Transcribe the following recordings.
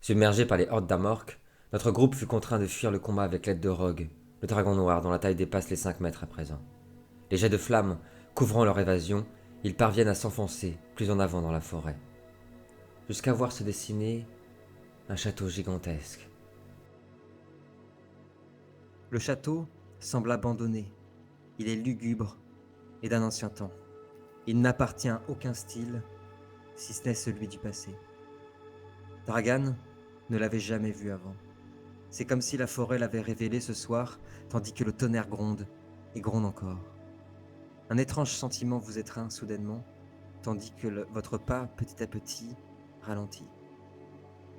Submergé par les hordes d'Amorques, notre groupe fut contraint de fuir le combat avec l'aide de Rogue, le dragon noir dont la taille dépasse les 5 mètres à présent. Les jets de flammes couvrant leur évasion, ils parviennent à s'enfoncer plus en avant dans la forêt, jusqu'à voir se dessiner un château gigantesque. Le château semble abandonné. Il est lugubre et d'un ancien temps. Il n'appartient à aucun style, si ce n'est celui du passé. Dragan ne l'avait jamais vu avant. C'est comme si la forêt l'avait révélé ce soir, tandis que le tonnerre gronde, et gronde encore. Un étrange sentiment vous étreint soudainement, tandis que votre pas, petit à petit, ralentit.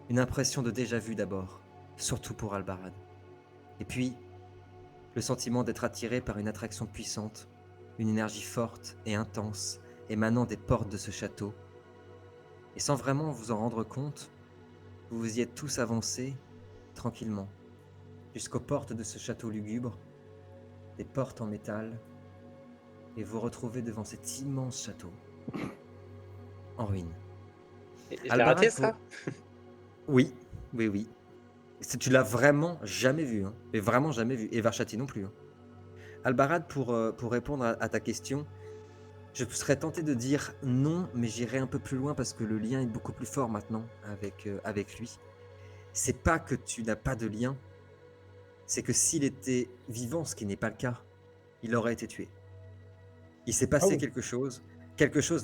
Une impression de déjà-vu d'abord, surtout pour Albarad. Et puis, le sentiment d'être attiré par une attraction puissante, une énergie forte et intense émanant des portes de ce château. Et sans vraiment vous en rendre compte, vous vous y êtes tous avancés tranquillement, jusqu'aux portes de ce château lugubre, des portes en métal, et vous retrouvez devant cet immense château, en ruine. Et je l'ai raté, ça? Oui. Tu l'as vraiment jamais vu, hein. Mais vraiment jamais vu. Et Varchati non plus, hein. Albarad, pour répondre à ta question, je serais tenté de dire non, mais j'irai un peu plus loin parce que le lien est beaucoup plus fort maintenant avec lui. C'est pas que tu n'as pas de lien, c'est que s'il était vivant, ce qui n'est pas le cas, il aurait été tué. Il s'est passé quelque chose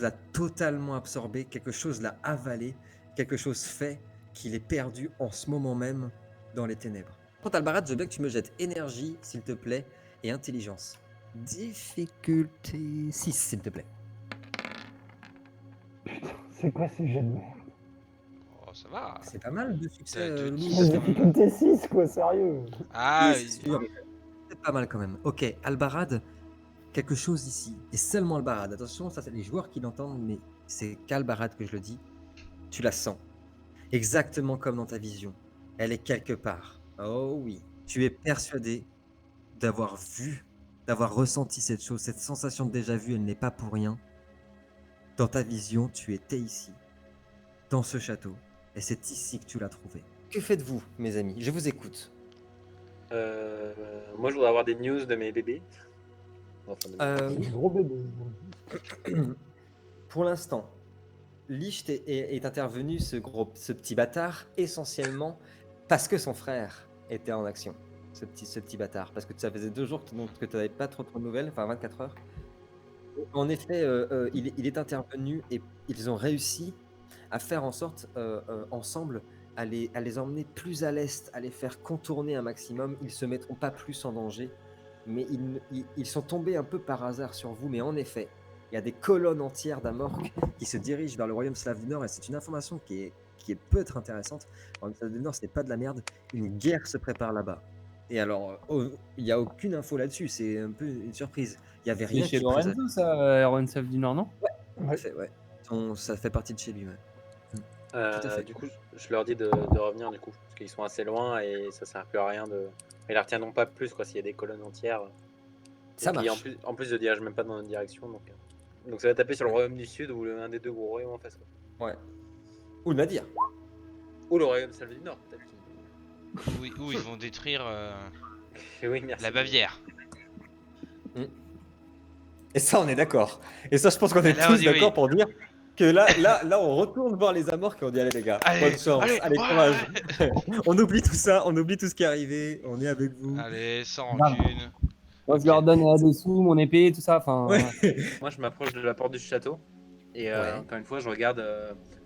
l'a totalement absorbé, quelque chose l'a avalé, quelque chose fait qu'il est perdu en ce moment même dans les ténèbres. Quant à Albarad, je veux bien que tu me jettes énergie, s'il te plaît, et intelligence. Difficulté 6, s'il te plaît. C'est quoi ces jeux de merde? Oh, ça va. C'est pas mal de succès, T'as de- Loulou. Mais difficulté 6, quoi, sérieux. Ah, Oui, c'est sûr. C'est pas mal quand même. Ok, Albarad, quelque chose ici. Et seulement Albarad. Attention, ça c'est les joueurs qui l'entendent, mais c'est qu'Albarad que je le dis. Tu la sens. Exactement comme dans ta vision. Elle est quelque part. Oh oui. Tu es persuadé d'avoir vu, d'avoir ressenti cette chose, cette sensation de déjà-vu, elle n'est pas pour rien. Dans ta vision, tu étais ici, dans ce château, et c'est ici que tu l'as trouvé. Que faites-vous, mes amis? Je vous écoute. Moi, je voudrais avoir des news de mes bébés. Enfin, de mes- Gros bébé. Pour l'instant, Licht est intervenu, ce petit bâtard, essentiellement parce que son frère était en action. Ce petit bâtard. Parce que ça faisait 2 jours que tu n'avais pas trop de nouvelles, enfin 24 heures. En effet, il est intervenu et ils ont réussi à faire en sorte, ensemble, à les emmener plus à l'est, à les faire contourner un maximum. Ils se mettront pas plus en danger, mais ils sont tombés un peu par hasard sur vous. Mais en effet, il y a des colonnes entières d'Amorques qui se dirigent vers le royaume slave du Nord, et c'est une information qui est peut-être intéressante. Le royaume slave du Nord, c'est pas de la merde. Une guerre se prépare là-bas. Et alors, il n'y a aucune info là-dessus, c'est un peu une surprise. Il y avait C'est rien chez qui présageait. Lorenzo, ça, Erwan Saf du Nord, non? Tout à fait, ouais. Ça fait partie de chez lui, ouais. Tout à fait. Du coup, je leur dis de revenir, du coup, parce qu'ils sont assez loin et ça sert plus à rien de. Ils la retiendront pas plus, quoi, s'il y a des colonnes entières. Ça Et puis, marche. en plus, je dirige même pas dans notre direction, donc ça va taper sur le royaume du Sud ou un des 2 gros royaumes en face, quoi. Ouais. Ou le Nadir. Ou le royaume salvé du Nord, peut-être. où ils vont détruire Oui, merci. la Bavière. Et ça, on est d'accord. Et ça, je pense qu'on est Là, on tous dit d'accord oui. pour dire que là, on retourne voir les Amorques et on dit allez les gars, Allez, bonne chance, allez, allez ouais. courage. On oublie tout ça, on oublie tout ce qui est arrivé, on est avec vous. Allez, sans rancune. Moi, je leur donne des sous, mon épée, tout ça. Enfin, Ouais. Moi, je m'approche de la porte du château. Et Ouais. encore une fois, je regarde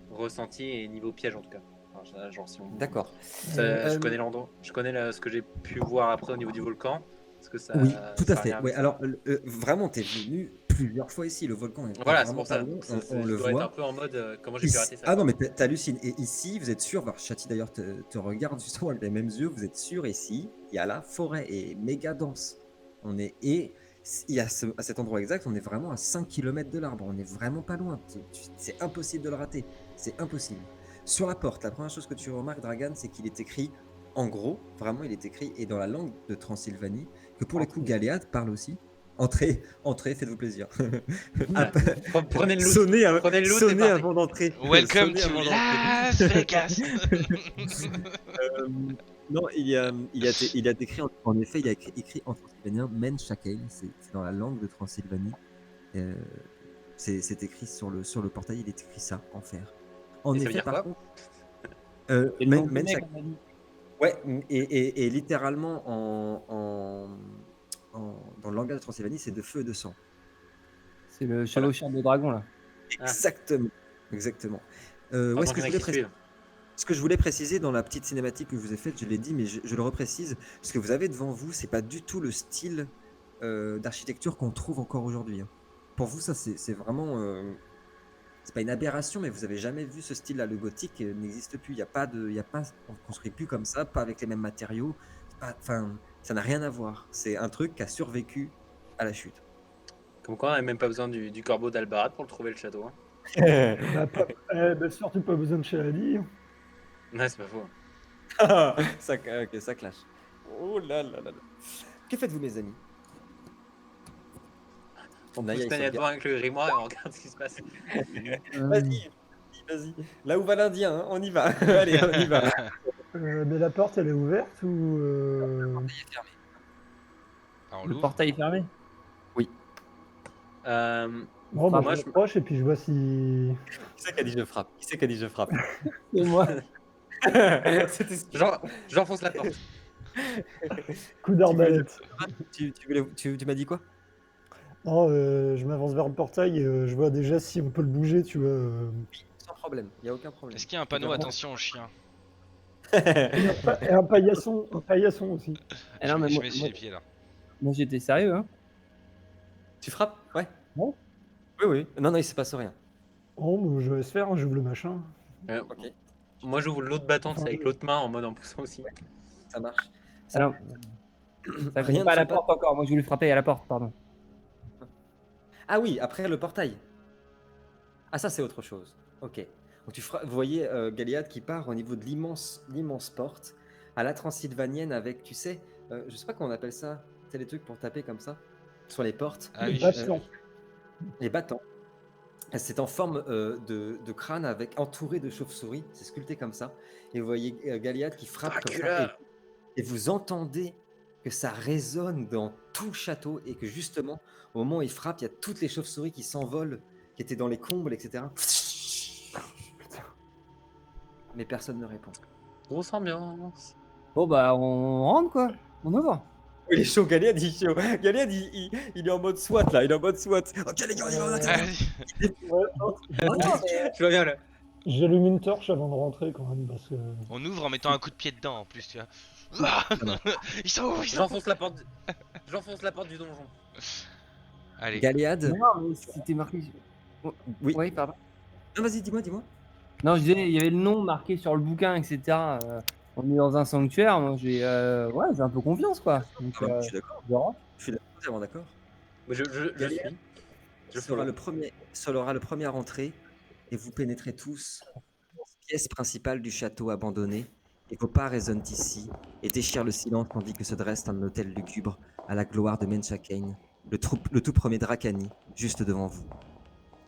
ressenti et niveau piège, en tout cas. Enfin, genre, si on... D'accord. Je connais l'endroit. Je connais ce que j'ai pu voir après au niveau du volcan. Parce que ça, Oui, tout ça à a fait. rien Ouais, avec ça. alors, vraiment, t'es venu plusieurs fois ici. Le volcan est Voilà, c'est vraiment pour pas ça. loin, Je on le dois être un voit. peu en mode comment j'ai pu rater ça. Ah non, quoi. mais t'hallucines. Et ici, vous êtes sûr, Varchati d'ailleurs te regarde justement avec les mêmes yeux, vous êtes sûr ici, il y a la forêt et méga dense. Et il y a à cet endroit exact, on est vraiment à 5 km de l'arbre, on est vraiment pas loin. C'est impossible de le rater, c'est impossible. Sur la porte, la première chose que tu remarques, Dragan, c'est qu'il est écrit, en gros, vraiment il est écrit, et dans la langue de Transylvanie, que pour les coups, Galéad parle aussi, Entrez, faites-vous plaisir. Prenez le loot. Sonnez, Prenez le loot, sonnez c'est parti. avant d'entrer. Welcome Sonnez to avant d'entrer. Las Vegas. Non, il a décrit, en effet, il a écrit en transylvanien Menshakain, c'est dans la langue de Transylvanie. C'est écrit sur le portail, il est écrit ça, en fer. En Et ça veut effet, dire par quoi contre, C'est le nom du mec, Menshakain, on a dit. ouais, et littéralement dans le langage de Transylvanie, c'est de feu et de sang. C'est le chevaucheur de dragon, là. Ah. Exactement. Exactement. Heureusement Ce que qu'il y en a je voulais qui préciser. suivent. Ce que je voulais préciser dans la petite cinématique que je vous ai faite, je l'ai dit, mais je le reprécise. Ce que vous avez devant vous, c'est pas du tout le style d'architecture qu'on trouve encore aujourd'hui, hein. Pour vous, ça, c'est vraiment. C'est pas une aberration, mais vous avez jamais vu ce style-là. Le gothique n'existe plus. On construit plus comme ça, pas avec les mêmes matériaux. Enfin, ça n'a rien à voir. C'est un truc qui a survécu à la chute. Comme quoi, on n'a même pas besoin du corbeau d'Albarad pour le trouver le château. Hein. Surtout pas besoin de Shahadi. Ouais, c'est pas faux. Ok, ça clash. Oh là là là là. Que faites-vous, mes amis? On Naya, se il tenir sauvegarde. devant avec le grimoire et on regarde ce qui se passe. Vas-y. Là où va l'Indien, hein, on y va. Allez, on y va. Mais la porte, elle est ouverte ou... Alors, on Le l'ouvre. portail est fermé. Bon, bah, moi, je je- m'approche et puis je vois si... Qui c'est qui a dit je frappe? C'est moi. C'était J'enfonce la porte. Coup d'arbalète. tu m'as dit quoi? Non, je m'avance vers le portail et je vois déjà si on peut le bouger, tu vois. Sans problème, il n'y a aucun problème. Est-ce qu'il y a un panneau attention aux chiens? Et un paillasson aussi. Ah non, mais Je moi, mets sur les pieds là. moi, j'étais sérieux, hein. Tu frappes? Ouais. Non. Oui. Non, il se passe rien. Oh, bah, je laisse faire, hein, j'ouvre le machin. Ok, Moi, j'ouvre l'autre battante, c'est avec l'autre main en mode en poussant aussi. ça marche. Alors, ça Rien fait pas à ne la se passe. porte encore. Moi, je voulais frapper à la porte, pardon. Ah oui, après le portail. Ah, ça, c'est autre chose. Ok. Donc, vous voyez Galiad qui part au niveau de l'immense porte à la transylvanienne avec, tu sais, je sais pas comment on appelle ça. C'est les trucs pour taper comme ça sur les portes. Ah Les oui, battants. Les battants. C'est en forme de crâne avec entouré de chauves-souris. C'est sculpté comme ça. Et vous voyez Galiad qui frappe comme ça. Dracula. Et vous entendez que ça résonne dans tout le château et que justement, au moment où il frappe, il y a toutes les chauves-souris qui s'envolent, qui étaient dans les combles, etc. Mais personne ne répond. Grosse ambiance. Bon, bah, on rentre, quoi. On ouvre. Il est chaud, Galiad, il est chaud. Galiad, il est en mode SWAT là, il est en mode SWAT. Ok les gars, on y va, on attaque. Vas-y. Ouais, non, Je vois bien là. j'allume une torche avant de rentrer quand même, parce que... On ouvre en mettant un coup de pied dedans en plus, tu vois. Ah ils sont où? J'enfonce la porte. J'enfonce la porte du donjon. Allez. Galiad. Non, mais c'était marqué. Oui. Oui, pardon. Non, vas-y, dis-moi. Non, je disais, il y avait le nom marqué sur le bouquin, etc. On est dans un sanctuaire. Moi, j'ai un peu confiance, quoi. Donc, Je suis d'accord. je rentre. Je suis totalement d'accord. Je suis. Je sera follow. le premier à rentrer et vous pénétrez tous dans la pièce principale du château abandonné et vos pas résonnent ici et déchirent le silence tandis que se dresse un hôtel lugubre à la gloire de Menshakain, le tout premier Dracani, juste devant vous.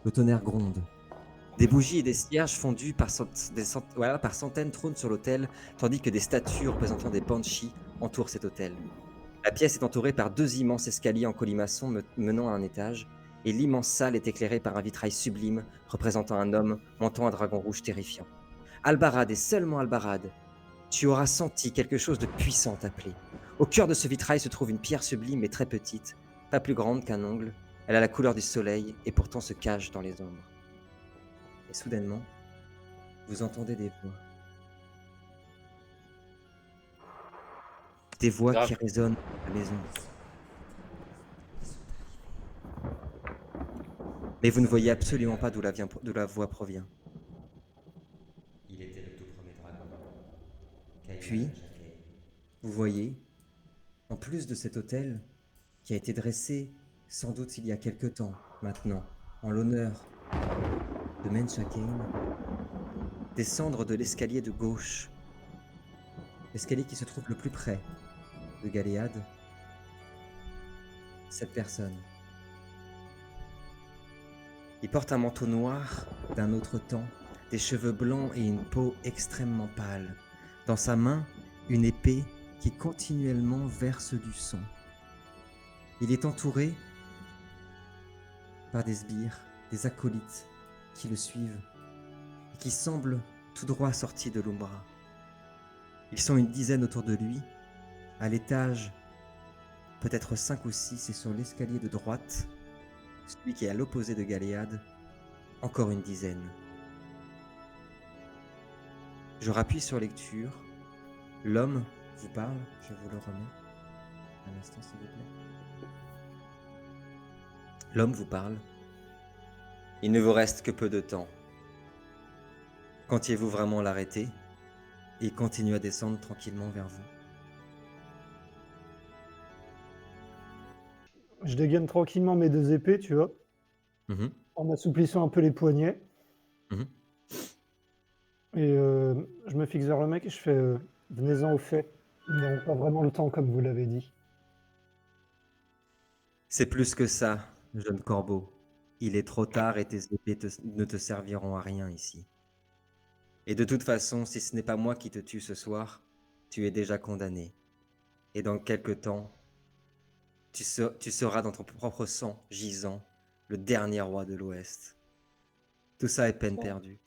Le tonnerre gronde. Des bougies et des cierges fondus par centaines trônent sur l'autel, tandis que des statues représentant des banshees entourent cet hôtel. La pièce est entourée par 2 immenses escaliers en colimaçon menant à un étage, et l'immense salle est éclairée par un vitrail sublime représentant un homme montant un dragon rouge terrifiant. Albarad et seulement Albarad, tu auras senti quelque chose de puissant t'appeler. Au cœur de ce vitrail se trouve une pierre sublime mais très petite, pas plus grande qu'un ongle. Elle a la couleur du soleil et pourtant se cache dans les ombres. Et soudainement, vous entendez des voix. Des voix Grave. qui résonnent dans la maison. Mais vous ne voyez absolument pas d'où la voix provient. Il était le tout premier dragon. Puis, vous voyez, en plus de cet hôtel, qui a été dressé sans doute il y a quelque temps maintenant, en l'honneur de Menshakain, descendre de l'escalier de gauche, l'escalier qui se trouve le plus près de Galiad, cette personne. Il porte un manteau noir d'un autre temps, des cheveux blancs et une peau extrêmement pâle. Dans sa main, une épée qui continuellement verse du sang. Il est entouré par des sbires, des acolytes qui le suivent et qui semblent tout droit sortis de l'Umbra. Ils sont une dizaine autour de lui, à l'étage, peut-être 5 ou 6, et sur l'escalier de droite, celui qui est à l'opposé de Galéade, encore une dizaine. Je rappuie sur lecture. L'homme vous parle, je vous le remets. Un instant, s'il vous plaît. L'homme vous parle. Il ne vous reste que peu de temps. Comptiez-vous vraiment l'arrêter? Et il continue à descendre tranquillement vers vous. Je dégaine tranquillement mes 2 épées, tu vois, Mhm, en assouplissant un peu les poignets. mhm. Et je me fixe vers le mec et je fais venez-en au fait. Nous n'avons pas vraiment le temps, comme vous l'avez dit. C'est plus que ça, jeune corbeau. Il est trop tard et tes épées ne te serviront à rien ici. Et de toute façon, si ce n'est pas moi qui te tue ce soir, tu es déjà condamné. Et dans quelque temps, tu seras dans ton propre sang gisant, le dernier roi de l'Ouest. Tout ça est peine perdue.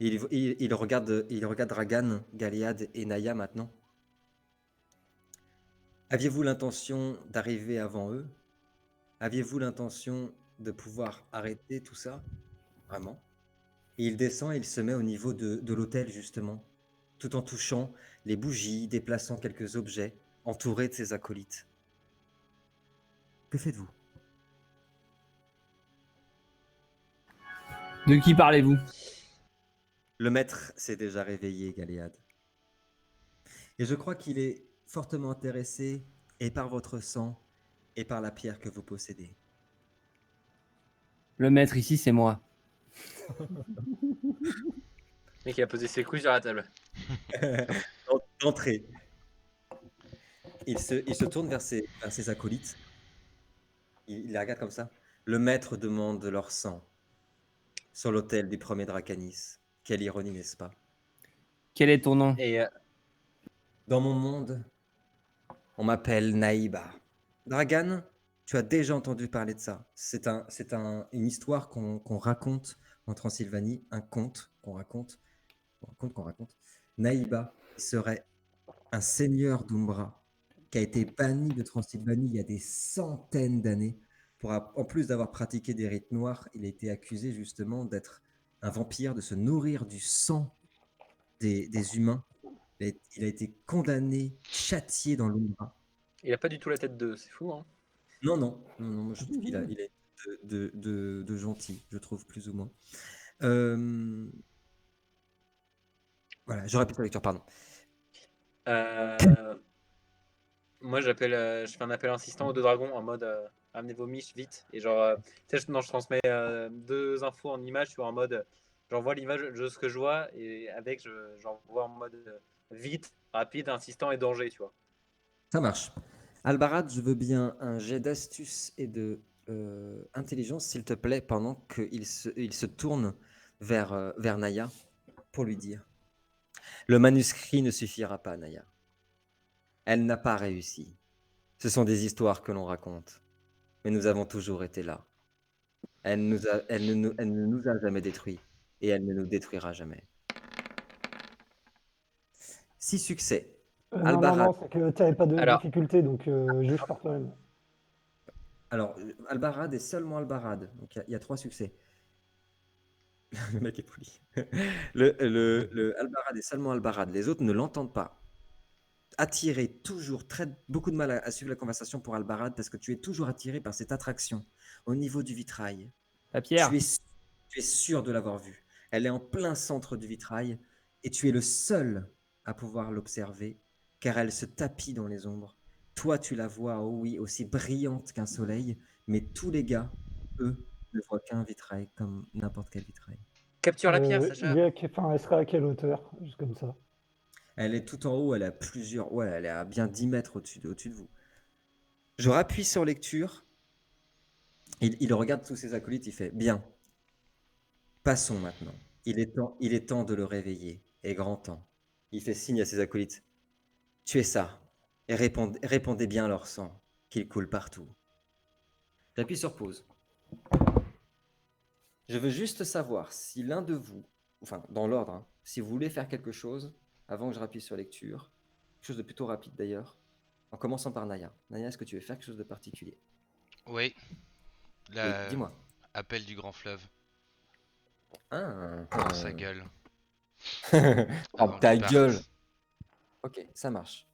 Il regarde Dragan, Galéade et Naya maintenant. Aviez-vous l'intention d'arriver avant eux? Aviez-vous l'intention de pouvoir arrêter tout ça? Vraiment? Et il descend et il se met au niveau de l'autel, justement, tout en touchant les bougies, déplaçant quelques objets, entouré de ses acolytes. Que faites-vous? De qui parlez-vous? Le maître s'est déjà réveillé, Galéade. Et je crois qu'il est fortement intéressé, et par votre sang, et par la pierre que vous possédez. Le maître ici, c'est moi. Le mec il a posé ses couilles sur la table. D'entrée. Il se tourne vers ses acolytes. Il les regarde comme ça. Le maître demande leur sang sur l'autel du premier Dracanis. Quelle ironie, n'est-ce pas? Quel est ton nom? Et Dans mon monde, on m'appelle Naïba. Dragan, tu as déjà entendu parler de ça. C'est une histoire qu'on raconte en Transylvanie, un conte qu'on raconte. Naïba serait un seigneur d'Umbra qui a été banni de Transylvanie il y a des centaines d'années. En plus d'avoir pratiqué des rites noirs, il a été accusé justement d'être un vampire, de se nourrir du sang des humains. Il a été condamné, châtié dans l'Umbra. il a pas du tout la tête de, c'est fou, hein. Non, moi, je trouve il est de gentil, je trouve, plus ou moins. Voilà, je répète la lecture, pardon. Moi je fais un appel insistant aux 2 dragons en mode amenez vos miches vite. Et genre, tu sais, je transmets 2 infos en image, tu vois, en mode j'envoie l'image de ce que je vois et avec j'envoie en mode vite, rapide, insistant et danger, tu vois. Ça marche. Albarad, je veux bien un jet d'astuce et de intelligence, s'il te plaît, pendant qu'il se tourne vers Naya pour lui dire. Le manuscrit ne suffira pas, Naya. Elle n'a pas réussi. Ce sont des histoires que l'on raconte. Mais nous avons toujours été là. Elle ne nous a jamais détruits. Et elle ne nous détruira jamais. 6 succès. Non, Albarad. c'est que tu n'avais pas de Alors. difficulté, donc juge par toi-même. Alors, Albarad et seulement Albarad. Donc, il y a 3 succès. Le mec est poli. Le Albarad et seulement Albarad. Les autres ne l'entendent pas. Attiré, toujours, beaucoup de mal à suivre la conversation pour Albarad parce que tu es toujours attiré par cette attraction au niveau du vitrail. La pierre. Tu es sûr de l'avoir vue. Elle est en plein centre du vitrail et tu es le seul à pouvoir l'observer car elle se tapit dans les ombres. Toi, tu la vois, oh oui, aussi brillante qu'un soleil, mais tous les gars, eux, ne voient qu'un vitrail comme n'importe quel vitrail. Capture la pierre, Sacha. Elle serait à quelle hauteur, juste comme ça? Elle est tout en haut, elle est à plusieurs. Ouais, elle est à bien 10 mètres au-dessus de vous. Je rappuie sur lecture. Il regarde tous ses acolytes, il fait bien. Passons maintenant. Il est temps de le réveiller. Et grand temps. Il fait signe à ses acolytes. Tuez ça. Et répandez bien leur sang, qu'il coule partout. J'appuie sur pause. Je veux juste savoir si l'un de vous, enfin dans l'ordre, hein, si vous voulez faire quelque chose avant que je rappuie sur lecture, quelque chose de plutôt rapide d'ailleurs, en commençant par Naya. Naya, est-ce que tu veux faire quelque chose de particulier? Oui, Oui, la dis-moi. appel du grand fleuve Ah, dans sa gueule Oh, avant ta qu'il gueule. parte. Ok, ça marche.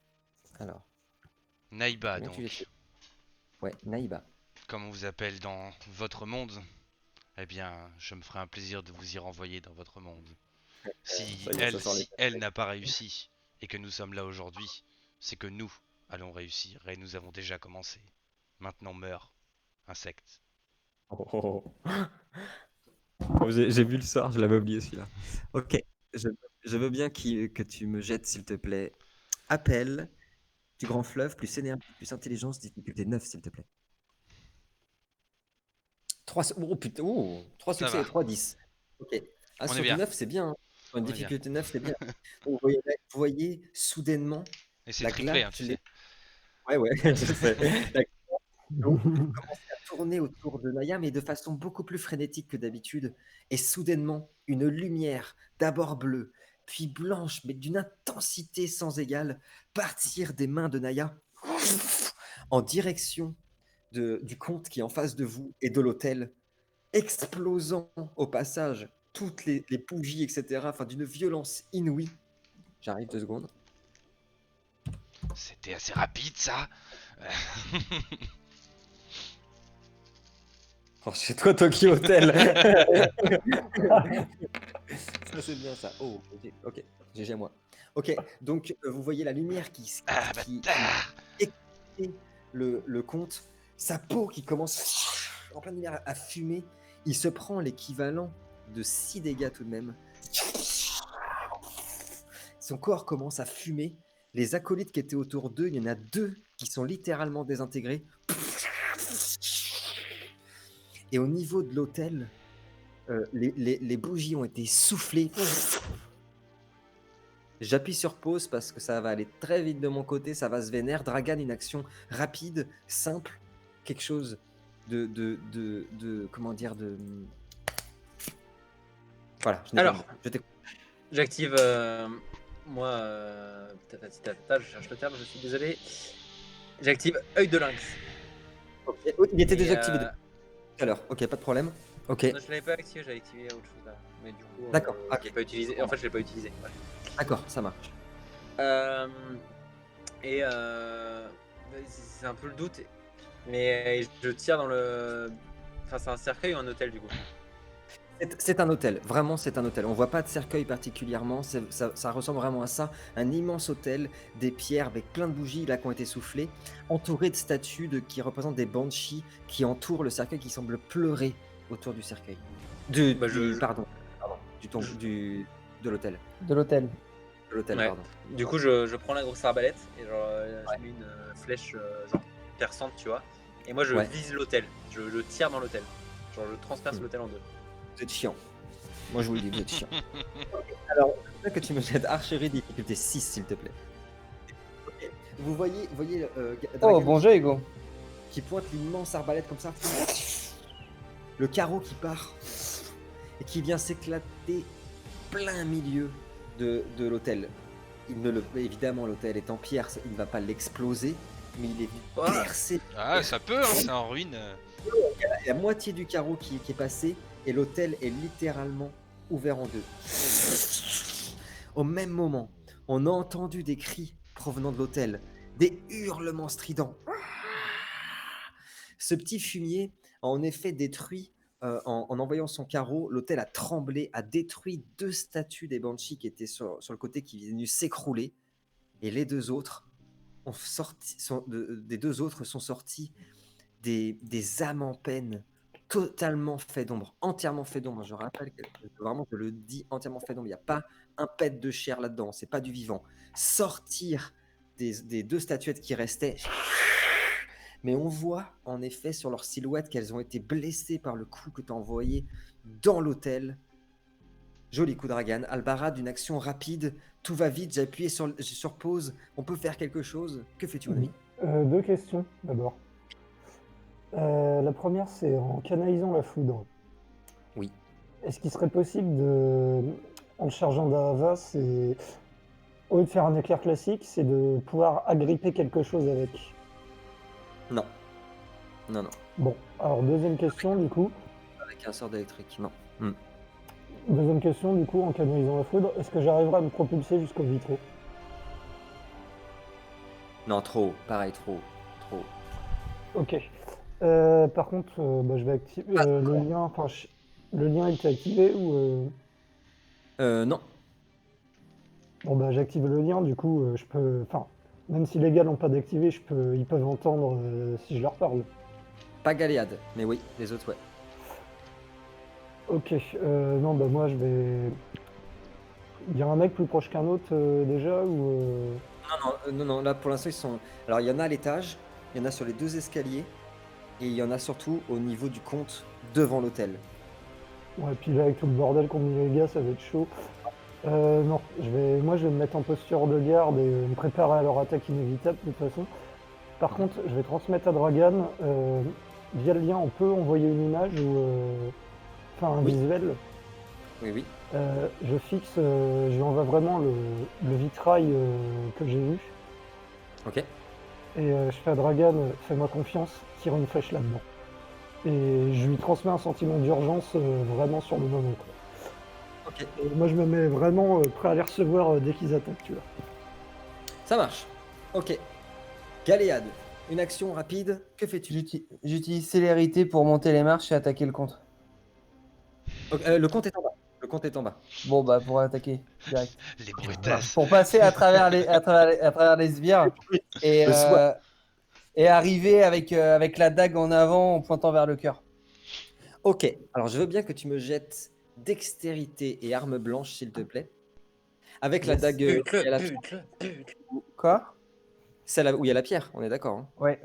Alors, Naïba faut bien que tu donc, l'écris. Ouais, Naïba. comme on vous appelle dans votre monde, eh bien, je me ferai un plaisir de vous y renvoyer dans votre monde. Ça y est, ça sort les Si elle n'a pas réussi et que nous sommes là aujourd'hui, c'est que nous allons réussir et nous avons déjà commencé. Maintenant meurs, insecte. Oh. Oh, j'ai vu le sort, je l'avais oublié celui-là. Ok, je, je veux bien que tu me jettes, s'il te plaît, appel du grand fleuve, plus énergie, plus intelligence, difficulté 9, s'il te plaît. 3, oh putain, oh, 3 Ça succès va, et 3 10. Ok. Ah, on est sur du bien, 9, c'est bien, hein. Sur une on est bien. difficulté 9, c'est bien. Vous voyez soudainement Et c'est la triplé, hein, glace. tu sais. Ouais, ouais, je sais. La l'eau commençait à tourner autour de Naya, mais de façon beaucoup plus frénétique que d'habitude. Et soudainement, une lumière, d'abord bleue, puis blanche, mais d'une intensité sans égale, partir des mains de Naya en direction du comte qui est en face de vous et de l'hôtel, explosant au passage toutes les bougies, etc. Enfin, d'une violence inouïe. J'arrive 2 secondes. C'était assez rapide ça. Oh, chez toi, Tokyo Hotel. Ça, c'est bien ça. Oh, ok, GG à moi. Ok, donc vous voyez la lumière Ah qui bâtard. éclaire le comte, sa peau qui commence en pleine lumière à fumer. Il se prend l'équivalent de 6 dégâts tout de même. Son corps commence à fumer. Les acolytes qui étaient autour d'eux, il y en a 2 qui sont littéralement désintégrés. Et au niveau de l'hôtel, les bougies ont été soufflées. J'appuie sur pause parce que ça va aller très vite de mon côté, ça va se vénère. Dragan, une action rapide, simple, quelque chose comment dire, Voilà, je n'ai pas le Alors, mot. Je t'écoute. j'active. Moi, je cherche le terme, je suis désolé. J'active œil de lynx. Ok. Oui, il était Et, déjà activé depuis tout à l'heure. Ok, pas de problème. Ok, non, je l'avais pas activé, j'avais activé autre chose là. Mais du coup, d'accord. je Ok, l'ai pas utilisé. En fait, je l'ai pas utilisé. Ouais. d'accord, ça marche. Euh, et c'est un peu le doute. Mais je tire dans le. Enfin, c'est un cercueil ou un hôtel du coup. C'est un hôtel, vraiment c'est un hôtel. On voit pas de cercueil particulièrement, ça ressemble vraiment à ça. Un immense hôtel, des pierres avec plein de bougies là qui ont été soufflées, entouré de statues qui représentent des banshees qui entourent le cercueil, qui semblent pleurer autour du cercueil. Bah, Pardon, de l'hôtel. De l'hôtel. De l'hôtel, Ouais. pardon. Du coup, je prends la grosse arbalète et genre, je mets une flèche genre perçante, tu vois. Et moi, je Ouais. vise l'hôtel. Je tire dans l'hôtel. Genre, je transperce l'hôtel en deux. Vous êtes chiant. Moi je vous le dis, vous êtes chiant. Alors, je veux que tu me jettes archerie difficulté 6 s'il te plaît. Ok. Vous voyez Oh, Dragan bon jeu, Hugo. qui pointe l'immense arbalète comme ça. Le carreau qui part et qui vient s'éclater plein milieu de l'hôtel. Évidemment, l'hôtel est en pierre, il ne va pas l'exploser, mais il est percé. Ah ça peut, hein, c'est en ruine. Il y a la moitié du carreau qui est passé et l'hôtel est littéralement ouvert en deux. Au même moment, on a entendu des cris provenant de l'hôtel, des hurlements stridents. Ce petit fumier a en effet détruit, en envoyant son carreau, l'hôtel a tremblé, a détruit 2 statues des Banshees qui étaient sur le côté, qui venaient s'écrouler. Et les 2 autres des 2 autres sont sortis des âmes en peine, totalement fait d'ombre, entièrement fait d'ombre. Je rappelle que vraiment, je le dis, entièrement fait d'ombre. Il n'y a pas un pet de chair là-dedans, c'est pas du vivant. Sortir des 2 statuettes qui restaient. Mais on voit en effet sur leur silhouette qu'elles ont été blessées par le coup que tu as envoyé dans l'hôtel. Joli coup, Dragan. Albarad, d'une action rapide. Tout va vite, j'ai appuyé sur pause. On peut faire quelque chose. Que fais-tu, mon ami? 2 questions d'abord. La première, c'est en canalisant la foudre. Oui. Est-ce qu'il serait possible en le chargeant d'Ava, au lieu de faire un éclair classique, c'est de pouvoir agripper quelque chose avec? Non. Non, non. Bon, alors deuxième question du coup. Avec un sort d'électrique, non. Deuxième question du coup, en canalisant la foudre, est-ce que j'arriverai à me propulser jusqu'au vitraux? Non, trop. Pareil, trop. Trop. Ok. Par contre, je vais activer le lien. Enfin, le lien était activé ou Non. Bon bah j'active le lien. Du coup, je peux. Enfin, même si les gars l'ont pas d'activer, ils peuvent entendre si je leur parle. Pas Galéade, mais oui, les autres, ouais. Ok. Non, bah moi je vais. Il y a un mec plus proche qu'un autre déjà ou Non, là pour l'instant ils sont. Alors il y en a à l'étage, il y en a sur les 2 escaliers, et il y en a surtout au niveau du compte devant l'hôtel. Ouais, puis là avec tout le bordel qu'ont mis les gars, ça va être chaud. Non, moi je vais me mettre en posture de garde et me préparer à leur attaque inévitable de toute façon. Par contre, je vais transmettre à Dragan, via le lien, on peut envoyer une image ou enfin un Oui. visuel. Oui. Je fixe, je lui envoie vraiment le vitrail que j'ai vu. Ok. Et je fais à Dragan, fais-moi confiance, tire une flèche là-dedans. Et je lui transmets un sentiment d'urgence vraiment sur le moment, quoi. Ok. Et moi je me mets vraiment prêt à les recevoir dès qu'ils attaquent, tu vois. Ça marche. Ok. Galéade, une action rapide, que fais-tu? J'utilise célérité pour monter les marches et attaquer le compte. Ok, le compte est en bas. Le compte est en bas. Bon, bah, pour attaquer direct. Les brutasses. Pour passer à travers les sbires et, Le swap. et arriver avec la dague en avant en pointant vers le cœur. Ok. Alors je veux bien que tu me jettes dextérité et arme blanche, s'il te plaît. Avec la Yes. dague. Bute-le, il y a la- bute-le, bute-le. Quoi? Celle où il y a la pierre, on est d'accord. Hein. Ouais.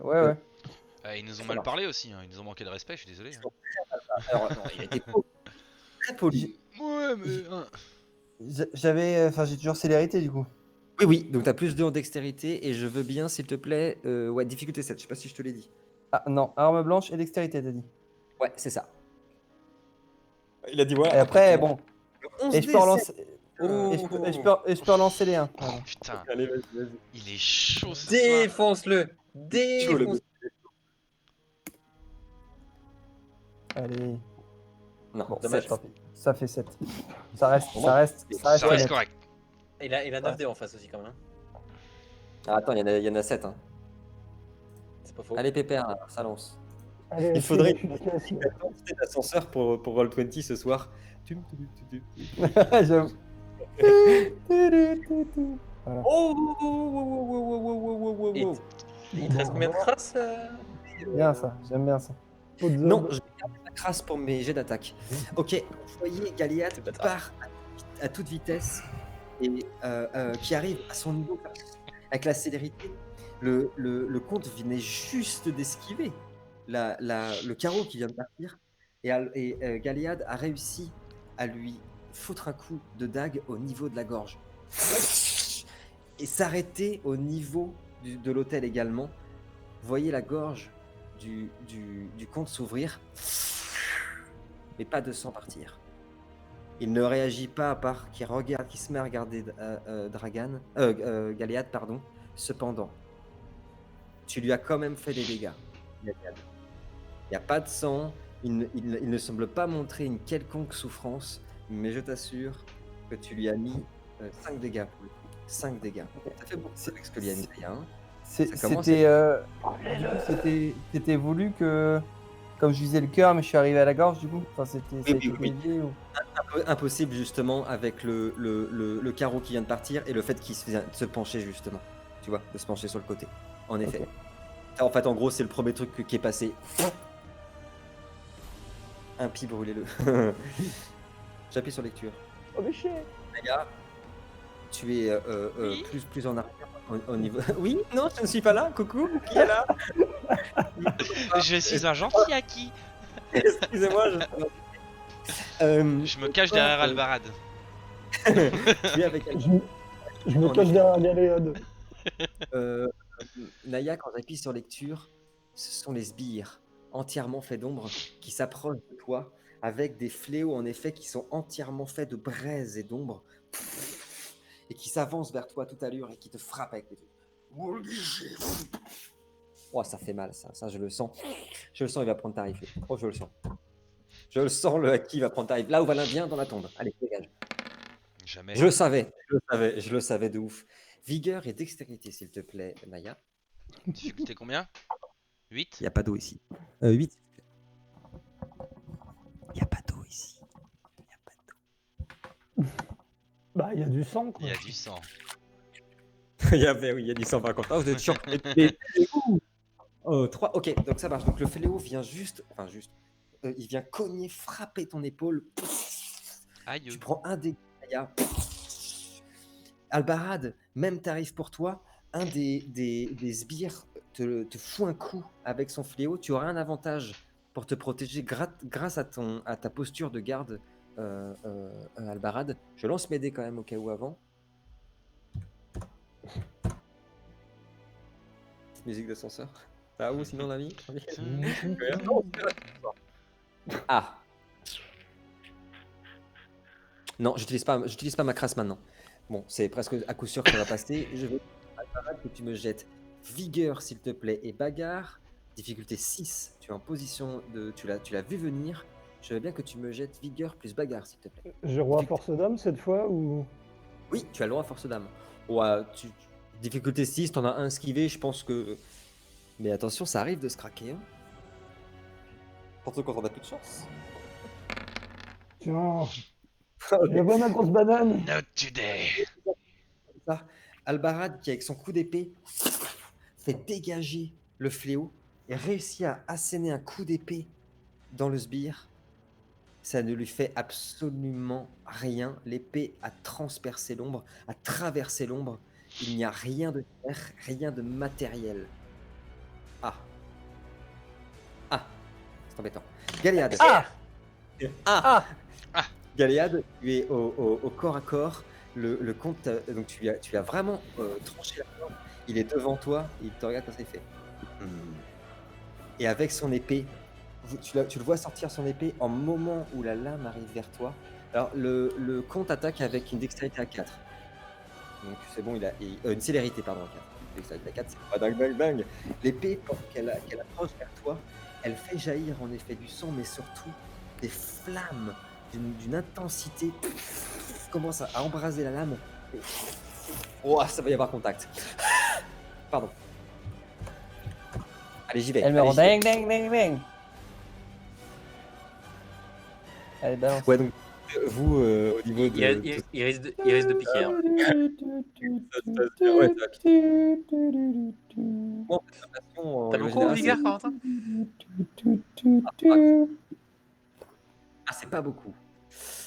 Ils nous ont Ça mal marche. parlé aussi, hein. Ils nous ont manqué de respect, je suis désolé. Hein. Alors, non, il a été très poli. Ouais, mais. J'ai toujours célérité du coup. Oui, donc tu as plus 2 en dextérité et je veux bien, s'il te plaît, ouais, difficulté 7, je sais pas si je te l'ai dit. Ah non, arme blanche et dextérité, t'as dit. Ouais, c'est ça. Il a dit ouais. Et après, bon. Et je peux 11D7. relancer. Oh. Et je peux relancer les 1. Oh putain, Allez, vas-y. il est chaud ce soir. Défonce-le. Chaud, le Défonce. Allez. Non, Bon, dommage. 7, tant pis. Ça fait 7. Ça reste Ça reste honnête. correct. Il a 9D en face aussi quand même. Hein. Ah, attends, il y en a 7. Hein. C'est pas faux. Allez, Pépère, ça lance. Allez, Il faudrait je suis efficace, là. un ascenseur pour Roll20 ce soir. J'avoue. Voilà. Et il te reste combien de traces Bien ça, j'aime bien ça. Pot de Non, zob. je vais garder la crasse pour mes jets d'attaque. Ok, vous voyez Galéade C'est qui bâtard. part à toute vitesse et qui arrive à son niveau avec la célérité. Le comte venait juste d'esquiver le carreau qui vient de partir et Galéade a réussi à lui foutre un coup de dague au niveau de la gorge et s'arrêter au niveau de l'hôtel également. Vous voyez la gorge du comte s'ouvrir, mais pas de sang partir. Il ne réagit pas à part qu'il se met à regarder Galéade, pardon. Cependant, tu lui as quand même fait des dégâts, Galéade. Il n'y a pas de sang, il ne semble pas montrer une quelconque souffrance, mais je t'assure que tu lui as mis 5 dégâts pour le coup. 5 dégâts. Ça fait beaucoup avec ce que Liane fait, hein. Ça commence C'était voulu que. Comme je visais le cœur, mais je suis arrivé à la gorge du coup. Enfin, ça a été oui. dévié ou... Impossible justement avec le carreau qui vient de partir et le fait qu'il se pencher justement. Tu vois, de se pencher sur le côté. En effet. En fait, en gros, c'est le premier truc qui est passé. Impie, brûlez-le. J'appuie sur lecture. Oh mais chier. Les gars, tu es Oui. plus en arrière au niveau. Oui, non, je ne suis pas là. Coucou, qui est là? Je suis un gentil Aki. Excusez-moi, Je me cache derrière Albarad. tu es avec Je me En cache effet. derrière Galéade. euh, Naya, quand j'appuie sur lecture, ce sont les sbires entièrement faits d'ombre qui s'approchent de toi avec des fléaux en effet qui sont entièrement faits de braise et d'ombre et qui s'avancent vers toi toute allure et qui te frappent avec les trucs. Oh, ça fait mal, ça je le sens. Je le sens, il va prendre tarif. Oh, je le sens. Je le sens, le Haki va prendre tarif. Là où va l'Indien, dans la tombe. Allez, dégage. Jamais. Je le savais, je le savais de ouf. Vigueur et dextérité, s'il te plaît, Naya. Difficulté combien? 8? Il n'y a pas d'eau ici. 8. Il n'y a pas d'eau ici. Il n'y a pas d'eau. Bah, il y a du sang, quoi. Il y a du sang. Il y a du sang par contre. Oh, vous êtes chiant. 3. Ok, donc ça marche. Donc le fléau vient juste. Il vient cogner, frapper ton épaule. Aïe. Tu prends un dégât. Naya. Albarad, même tarif pour toi. Un des sbires te fout un coup avec son fléau. Tu auras un avantage pour te protéger grâce à ta posture de garde, Albarad. Je lance mes dés quand même au cas où avant. Petite musique d'ascenseur. Ça va où sinon l'ami? Ah. Non, j'utilise pas ma crasse maintenant. Bon, c'est presque à coup sûr que ça va passer. Je veux Albarad, que tu me jettes vigueur s'il te plaît et bagarre. Difficulté 6. Tu es en position de. Tu l'as vu venir. Je veux bien que tu me jettes vigueur plus bagarre s'il te plaît. Je roi force d'âme cette fois ou. Oui, tu as le droit à force d'âme. Ouais, difficulté 6, t'en as un esquivé, je pense que. Mais attention, ça arrive de se craquer. Hein. Surtout quand on a plus de chance. Tiens. Je vois ma grosse banane. Not today. Ça, Albarad, qui avec son coup d'épée fait dégager le fléau et réussit à asséner un coup d'épée dans le sbire. Ça ne lui fait absolument rien. L'épée a transpercé l'ombre, a traversé l'ombre. Il n'y a rien de terre, rien de matériel. Ah. Ah. C'est embêtant. Galéade. Ah. Ah. Galéade, tu es au corps à corps. Le comte, donc tu lui as vraiment tranché la gorge. Il est devant toi et il te regarde quand c'est fait. Et avec son épée, tu le vois sortir son épée en moment où la lame arrive vers toi. Alors le comte attaque avec une dextérité à 4. Donc c'est bon, il a une célérité pardon à 4. Une dextérité à 4, c'est pas dingue. L'épée, quand qu'elle approche vers toi, elle fait jaillir en effet du sang, mais surtout des flammes d'une intensité commence à embraser la lame. Oh, ça va y avoir contact. Pardon. Allez, j'y vais. Elle me rend ding ding ding ding. Allez, balance. Ouais, donc vous, au niveau de. Il risque de piquer. Hein. Ouais, ça va piquer. Bon, de toute façon, T'as le beaucoup général, vigueur, Corentin? c'est pas beaucoup.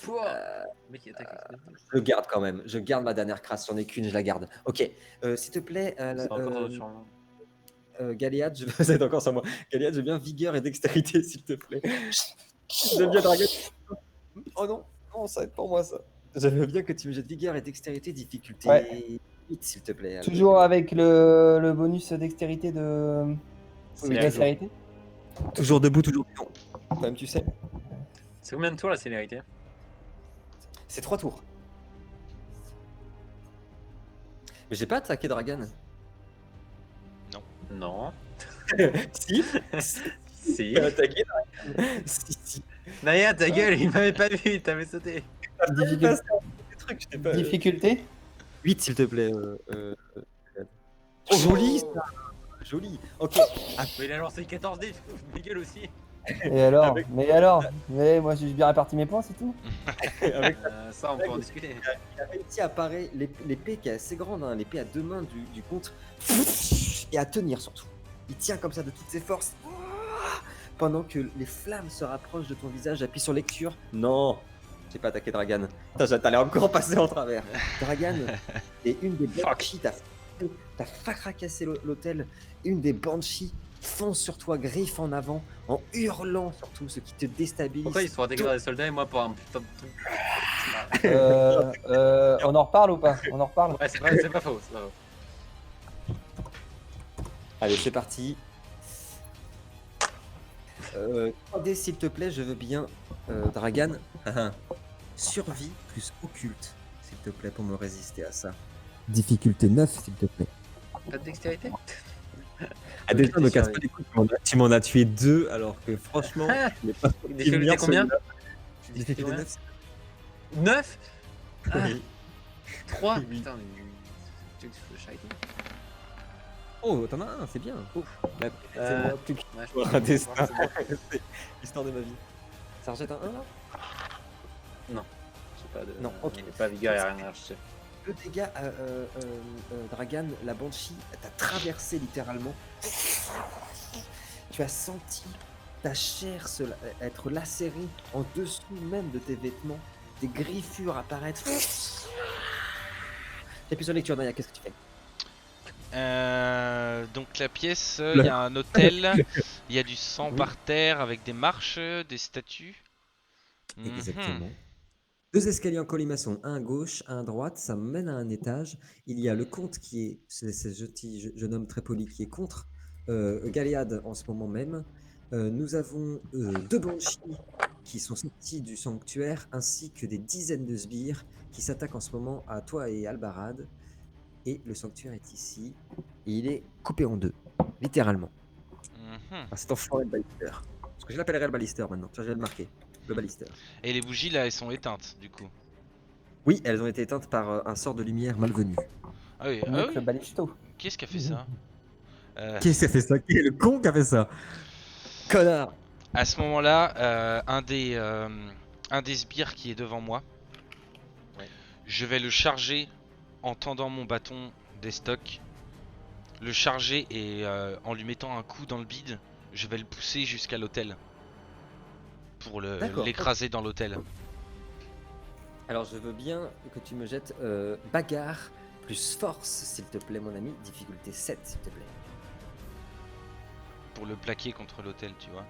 Le mec, il attaque avec les deux. Je le garde quand même. Je garde ma dernière crasse. J'en ai qu'une, je la garde. Ok. S'il te plaît, C'est encore sur Galéade, c'est encore sur moi. Galéade, je veux bien vigueur et dextérité, s'il te plaît. Je veux bien draguer. Oh non, non, ça va être pour moi ça. Je veux bien que tu me jettes vigueur et dextérité, difficulté Ouais. 8, s'il te plaît. Toujours avec le bonus dextérité de Oui, dextérité. toujours debout, toujours vivant. Quand même, tu sais. C'est combien de tours la célérité? C'est 3 tours. Mais j'ai pas attaqué Dragan. Non. Si. Si. J'ai attaqué Dragan. Si. Naya, ta gueule, il m'avait pas vu, il t'avait sauté. Difficulté. Des trucs, je t'ai pas. Difficulté. 8, s'il te plaît. Oh, joli ça. Joli. Ok. Mais il a lancé 14 dés, Miguel aussi. Et alors? Mais moi j'ai bien réparti mes points, c'est tout. Avec Ça, on peut en discuter. Il a réussi à parer l'épée qui est assez grande, hein, l'épée à 2 mains du comte, et à tenir surtout. Il tient comme ça de toutes ses forces, pendant que les flammes se rapprochent de ton visage. Appuie sur lecture. Non. J'ai pas attaqué Dragan. Putain, t'allais encore passer en travers. Dragan, et une des Banshees, t'as fracassé l'hôtel. Une des Banshees fonce sur toi, griffe en avant, en hurlant surtout, ce qui te déstabilise. Pourquoi ils sont intégrés dans les soldats et moi pour un putain de truc? On en reparle ou pas? On en reparle? Ouais, c'est vrai, c'est pas faux. Allez, c'est parti. 3D s'il te plaît, je veux bien. Dragan, survie plus occulte, s'il te plaît, pour me résister à ça. Difficulté 9, s'il te plaît. Pas de dextérité? Ah, déjà, me casse pas les couilles, tu m'en as tué 2, alors que franchement, je n'ai pas Difficulté combien? Difficulté 9. 9? Oui. 3? Oui. Putain, mais. Tu veux que je charité? Oh, t'en as un, c'est bien. Ouf. Ouais, je Un destin. C'est l'histoire de ma vie. Ça rejette un 1 là? J'ai pas de. Non, ok. J'ai pas vigueur, y'a rien à rejeter. Le dégât, Dragan, la Banshee t'a traversé littéralement. Tu as senti ta chair être lacérée en dessous même de tes vêtements, des griffures apparaître. T'appuies sur lecture, Naya, qu'est-ce que tu fais? Donc la pièce, il y a un hôtel, il y a du sang par terre avec des marches, des statues. Exactement. 2 escaliers en colimaçon, un à gauche, un à droite, ça mène à un étage. Il y a le comte qui est, ce jeune homme très poli qui est contre Galéade en ce moment même. Nous avons 2 banshees qui sont sortis du sanctuaire, ainsi que des dizaines de sbires qui s'attaquent en ce moment à toi et Albarad. Et le sanctuaire est ici, et il est coupé en 2, littéralement. Ah, c'est enfoiré le balister. Parce que je l'appellerai le balister maintenant, je vais le marquer, le balister. Et les bougies là, elles sont éteintes du coup. Oui, elles ont été éteintes par un sort de lumière malvenu. Ah oui, Mieux que le balisto. Qui est-ce qui a fait ça? Qu'est-ce qui a fait ça? Qui est le con qui a fait ça? Connard! À ce moment-là, un des sbires qui est devant moi, je vais le charger en tendant mon bâton des stocks, le charger et en lui mettant un coup dans le bide, je vais le pousser jusqu'à l'hôtel pour l'écraser dans l'hôtel. Alors je veux bien que tu me jettes bagarre plus force, s'il te plaît, mon ami. Difficulté 7, s'il te plaît. Pour le plaquer contre l'hôtel, tu vois.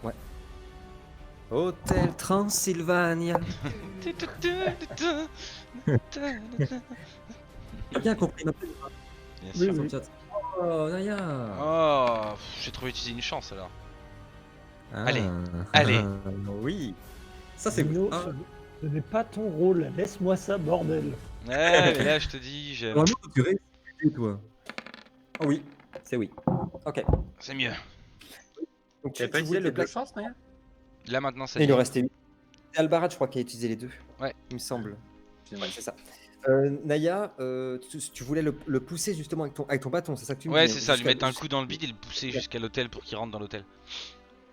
Ouais. Hôtel Transylvania. T'as bien compris ma peine? Bien Oui, sûr. oui. Oh, Naya. Oh, j'ai trouvé utiliser une chance alors. Ah, allez. Oui. Ça c'est Dino, bon. Ah, ce n'est pas ton rôle, laisse-moi ça, bordel. Ouais, mais là je te dis, j'aime. vraiment, tu réussis, toi. Oh oui, c'est oui. Ok. C'est mieux. Donc Tu avais pas utilisé le de chance, Naya? Là maintenant, ça Il dit. en restait 8. C'est Albarad, je crois, qui a utilisé les 2. Ouais. Il me semble. Ouais. C'est ça. Naya, tu voulais le pousser justement avec ton bâton, c'est ça que tu me Ouais, dis, c'est ça, lui jusqu'à- mettre un coup dans le bide et le pousser jusqu'à l'hôtel pour qu'il rentre dans l'hôtel.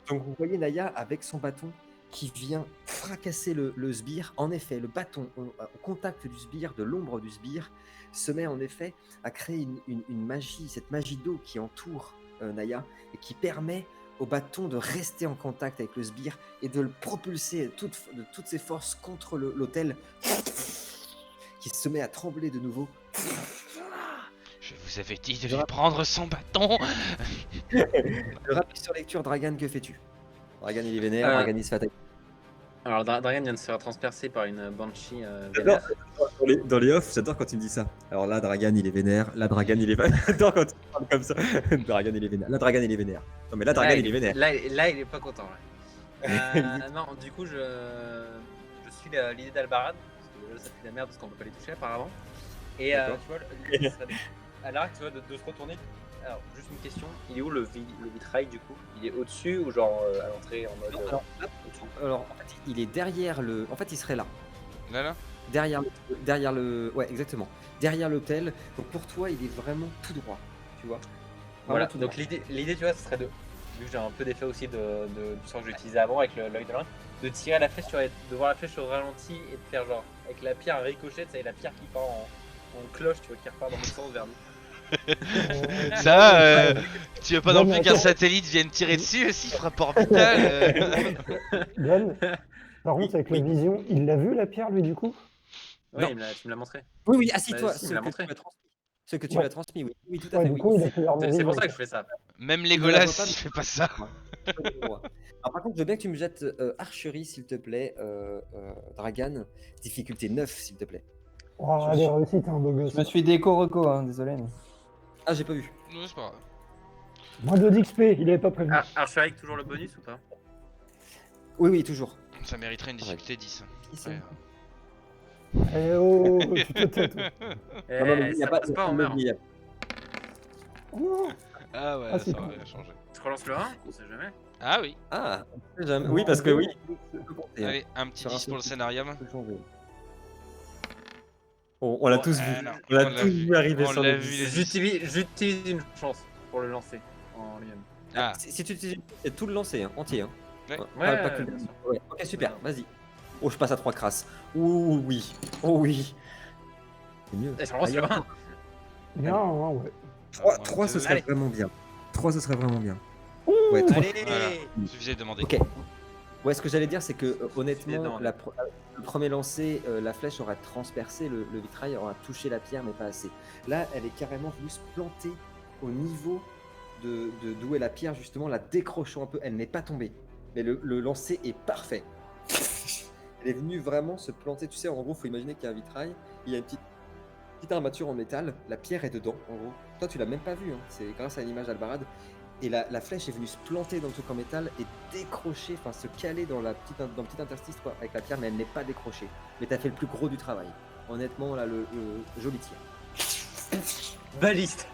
Donc vous voyez Naya avec son bâton qui vient fracasser le sbire. En effet, le bâton au contact du sbire, de l'ombre du sbire, se met en effet à créer une magie, cette magie d'eau qui entoure Naya et qui permet au bâton de rester en contact avec le sbire et de le propulser de toutes ses forces contre l'autel qui se met à trembler de nouveau. Je vous avais dit de lui prendre son bâton. Le rapide sur lecture, Dragan, que fais-tu? Dragan il est vénère, Dragan il se fait attaquer. Alors, Dragan vient de se faire transpercer par une Banshee J'adore, vénère. dans les offs, j'adore quand tu me dis ça. Alors là, Dragan il est vénère, là, Dragan il est vénère. J'adore quand tu parles comme ça. Dragan il est vénère, là, Dragan il est vénère. Non, mais là, Dragan il est vénère. Là, il est pas content. Ouais. Non, du coup, je suis l'idée d'Albarad, parce que déjà, ça fait de la merde parce qu'on peut pas les toucher apparemment. Et tu D'accord. vois, l'idée, ça serait à l'arc, tu vois, de se retourner. Alors, juste une question, il est où le vitrail du coup? Il est au-dessus ou genre à l'entrée en mode. Alors, en fait, il est derrière le. En fait, il serait là. Là. Derrière le. Ouais, exactement. Derrière l'hôtel. Donc pour toi, il est vraiment tout droit. Tu vois? Voilà, Tout donc droit. l'idée, tu vois, ce serait vu que j'ai un peu d'effet aussi du sort que j'ai utilisé avant avec l'œil de l'un, de tirer la flèche de voir la flèche au ralenti et de faire genre avec la pierre ricochet, tu sais, la pierre qui part en cloche, tu vois, qui repart dans le sens vers nous. Ça, tu veux pas non Non, mais plus qu'un attends. satellite vienne tirer dessus aussi, frappe orbitale. Dan, Par contre, avec la Oui. vision, il l'a vu la pierre, lui, du coup? Ouais, Non. tu me l'as montré. Oui, assis-toi, si, il me ce l'a que tu montré. m'as transmis. Ce que tu Ouais. m'as transmis, oui. Oui, tout à Ouais, fait, du oui. coup, il a fait l'armure C'est pour vivante. ça que je fais ça. Même Il ne la Legolas, voit pas, il mais- fait pas ça. Alors, par contre, je veux bien que tu me jettes archerie, s'il te plaît, Dragan. Difficulté 9, s'il te plaît. Oh, Je allez, suis- réussi, t'es un beau gosse. Je me suis déco reco, hein, désolé. Mais... Ah, j'ai pas vu. Non, c'est pas grave. Moins de d'XP, il avait pas prévenu. Archery avec toujours le bonus ou pas? Oui, toujours. Ça mériterait une Ah ouais. difficulté 10. Qui ça Ouais. Eh oh, tu te tais, toi. Eh, Non, mais il y a ça pas- passe pas, on meurt. il y a- Oh, Ah ouais, Ah, c'est ça cool. aurait changé. Tu relances le 1, on sait jamais. Ah oui. Ah, jamais. Oui, parce que oui. Allez, un petit Sur un 10 pour le petit- scénarium. On l'a Bon, tous vu. non, On l'a on l'a tous vu. vu arriver On sur l'a le vu, dix. les- J'utilise une chance pour le lancer en lui-même. Ah, Si tu utilises, c'est tout le lancer, hein, entier. Hein. Ouais. Pas que le- bien sûr. Ouais. Ok, super, vas-y. Oh, je passe à 3 crasses. Oh oui. Oh oui. C'est mieux. Eh, je relance le 1. bien, hein, ouais. 3, ce serait Allez. vraiment bien. 3, ce serait vraiment bien. Ouh, Ouais, 3. Allez. voilà. Suffisait de demander. Ok. Ouais, ce que j'allais dire, c'est que honnêtement, Évidemment. le premier lancer, la flèche aura transpercé le vitrail, aura touché la pierre, mais pas assez. Là, elle est carrément venue se planter au niveau de d'où est la pierre, justement, la décrochant un peu. Elle n'est pas tombée, mais le lancer est parfait. Elle est venue vraiment se planter. Tu sais, en gros, faut imaginer qu'il y a un vitrail, il y a une petite armature en métal, la pierre est dedans, en gros. Toi, tu l'as même pas vu, hein. C'est grâce à une image d'Albarad. Et la flèche est venue se planter dans le truc en métal et décrocher, enfin se caler dans le petit interstice quoi, avec la pierre, mais elle n'est pas décrochée. Mais t'as fait le plus gros du travail. Honnêtement, là, le joli tir. Baliste.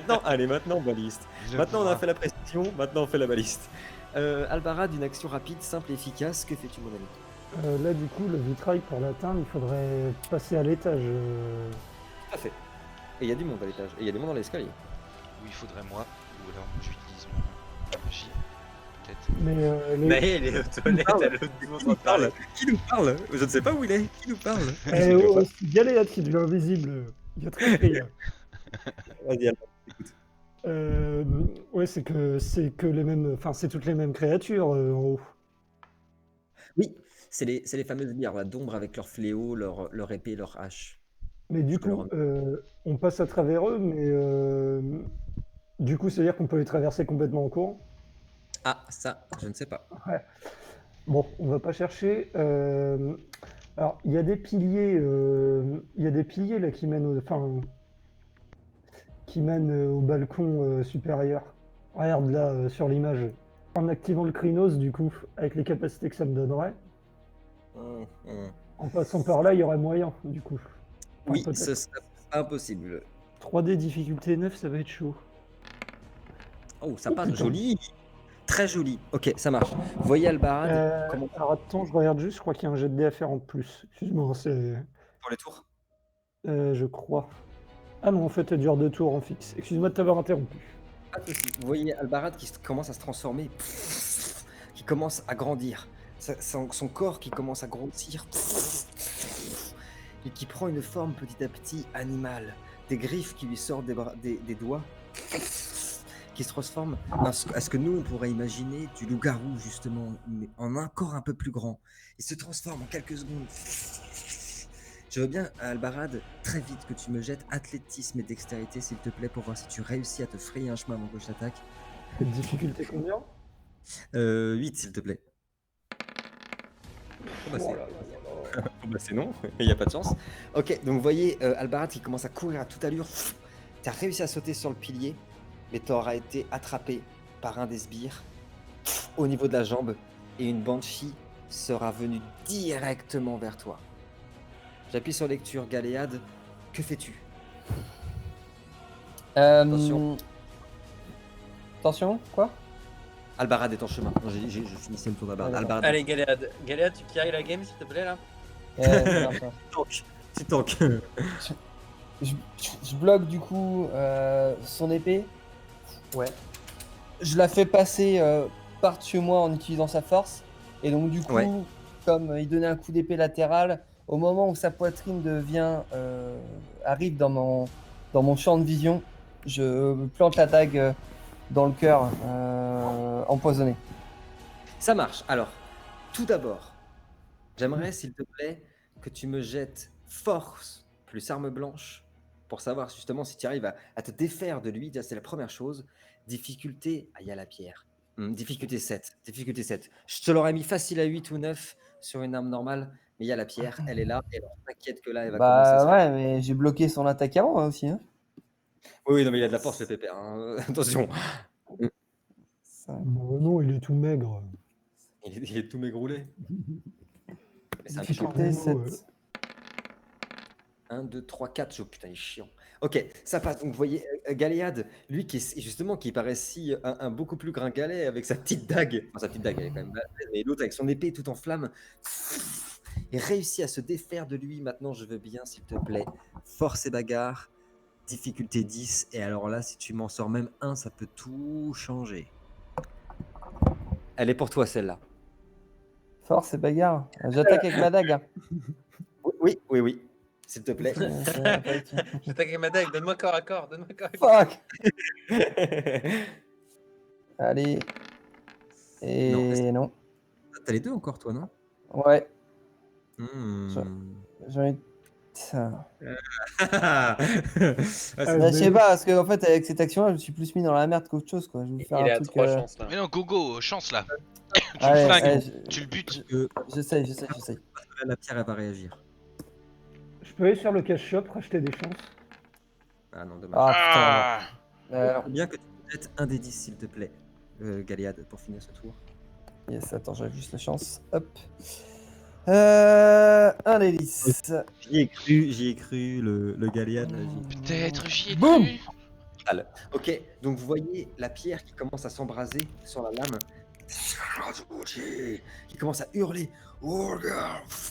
Non, allez, maintenant, baliste. Maintenant, on a fait la précision, maintenant, on fait la baliste. Albarad, une action rapide, simple et efficace. Que fais-tu, mon ami? Là, du coup, le vitrail, pour l'atteindre, il faudrait passer à l'étage. Tout à fait. Et il y a du monde à l'étage. Et il y a du monde dans l'escalier. Où il faudrait moi, ou alors j'utilise ma magie, peut-être. Mais les... Mais il est aux toilettes à l'autre bout en train de parler. Qui nous parle? Je ne sais pas où il est. Qui nous parle? Eh oh, c'est Galéade qui devient invisible. Il y a très pris, là. Vas-y, Albarad. Ouais, c'est que les mêmes, enfin, c'est toutes les mêmes créatures en haut. Oui, c'est les fameuses bières là, d'ombre avec leur fléau, leur épée, leur hache. Mais du Je peux le coup, on passe à travers eux, mais du coup, c'est-à-dire qu'on peut les traverser complètement en courant. Ah, ça, je ne sais pas. Bon, on va pas chercher. Alors, il y a des piliers là qui mènent au balcon supérieur. Regarde là sur l'image. En activant le Krynos, du coup, avec les capacités que ça me donnerait, en passant par là, il y aurait moyen, du coup. Enfin, Oui, peut-être. ce serait impossible. 3D difficulté 9, ça va être chaud. Oh, ça Oh, passe, putain. joli. Très joli. Ok, ça marche. Voyez Albarad, comment Alors attends, je regarde juste, je crois qu'il y a un jet de dés à faire en plus. Excuse-moi, c'est. pour les tours? Je crois. Ah non, en fait, elle dure 2 tours en fixe. Excuse-moi de t'avoir interrompu. Pas de souci. Vous voyez Albarad qui commence à se transformer, qui commence à grandir. Son corps qui commence à grossir et qui prend une forme petit à petit animale. Des griffes qui lui sortent des doigts qui se transforment à ce que nous on pourrait imaginer du loup-garou justement, mais en un corps un peu plus grand. Il se transforme en quelques secondes. Je veux bien, Albarad, très vite que tu me jettes athlétisme et dextérité, s'il te plaît, pour voir si tu réussis à te frayer un chemin avant que je t'attaque. Difficulté combien? 8, s'il te plaît. Oh bah, Oh c'est- là là là là. oh bah, c'est non, il n'y a pas de chance. Ok, donc vous voyez Albarad qui commence à courir à toute allure. Tu as réussi à sauter sur le pilier, mais tu auras été attrapé par un des sbires au niveau de la jambe et une banshee sera venue directement vers toi. J'appuie sur lecture, Galéade. Que fais-tu? Attention. Attention, quoi? Albarad est en chemin. Non, je finissais le tour d'Albarad. Ah, d'accord. Albarad, Allez, Galéade. Galéade, tu carries la game s'il te plaît là? Ça marche pas. tu tank. Je bloque du coup son épée. Ouais. Je la fais passer par-dessus moi en utilisant sa force. Et donc du coup, Ouais. comme il donnait un coup d'épée latéral, au moment où sa poitrine arrive dans mon champ de vision, je plante la dague dans le cœur empoisonné. Ça marche. Alors, Tout d'abord, j'aimerais, s'il te plaît, que tu me jettes force plus arme blanche pour savoir justement si tu arrives à te défaire de lui. Déjà, c'est la première chose. Difficulté, il y a la pierre. Difficulté 7. Difficulté 7. Je te l'aurais mis facile à 8 ou 9 sur une arme normale, mais il y a la pierre, elle est là. Et alors, t'inquiète que là, elle va commencer à Bah se faire. ouais, mais j'ai bloqué son attaque avant hein, aussi. Hein. Oui, non, mais il a de la force, le pépère. Hein. Attention. Ça- Bah non, il est tout maigre. Il est tout mégroulé. Mais c'est un méchant. Difficulté Ouais. 7. 1, 2, 3, 4. Oh putain, il est chiant. Ok, ça passe. Donc, vous voyez, Galéade, lui qui est justement qui paraît si un beaucoup plus gringalet avec sa petite dague. Enfin, sa petite dague, elle est quand même balèze, mais l'autre avec son épée tout en flammes. Et réussit à se défaire de lui. Maintenant, je veux bien, s'il te plaît. Force et bagarre. Difficulté 10. Et alors là, si tu m'en sors même un, ça peut tout changer. Elle est pour toi, celle-là. Force et bagarre. J'attaque avec ma dague. Hein. Oui, oui, oui. S'il te plaît. J'attaque avec ma dague, donne-moi corps à corps, donne-moi corps à corps. Fuck. Allez. Et non. T'as les deux encore, toi, non? Ouais. Hmm. J'en ai. Putain. Ah, Bah, je sais pas, parce que en fait, avec cette action-là, je me suis plus mis dans la merde qu'autre chose. Quoi. Je vais vous faire Il est un à truc. 3 chances là. Mais non, Gogo, chance là. Tu Allez, le flingues, allez, tu le butes. j'essaye. La pierre, elle va réagir. Je peux aller sur le cash shop, racheter des chances. Ah non, dommage. Ah, C'est bien que tu mettes un des 10, s'il te plaît, Galéade, pour finir ce tour. Yes, attends, j'ai juste la chance. Hop. Un des 10. J'y ai cru, le Galéade. Là, peut-être j'y ai Boum. cru. Ok, donc vous voyez la pierre qui commence à s'embraser sur la lame, qui commence à hurler,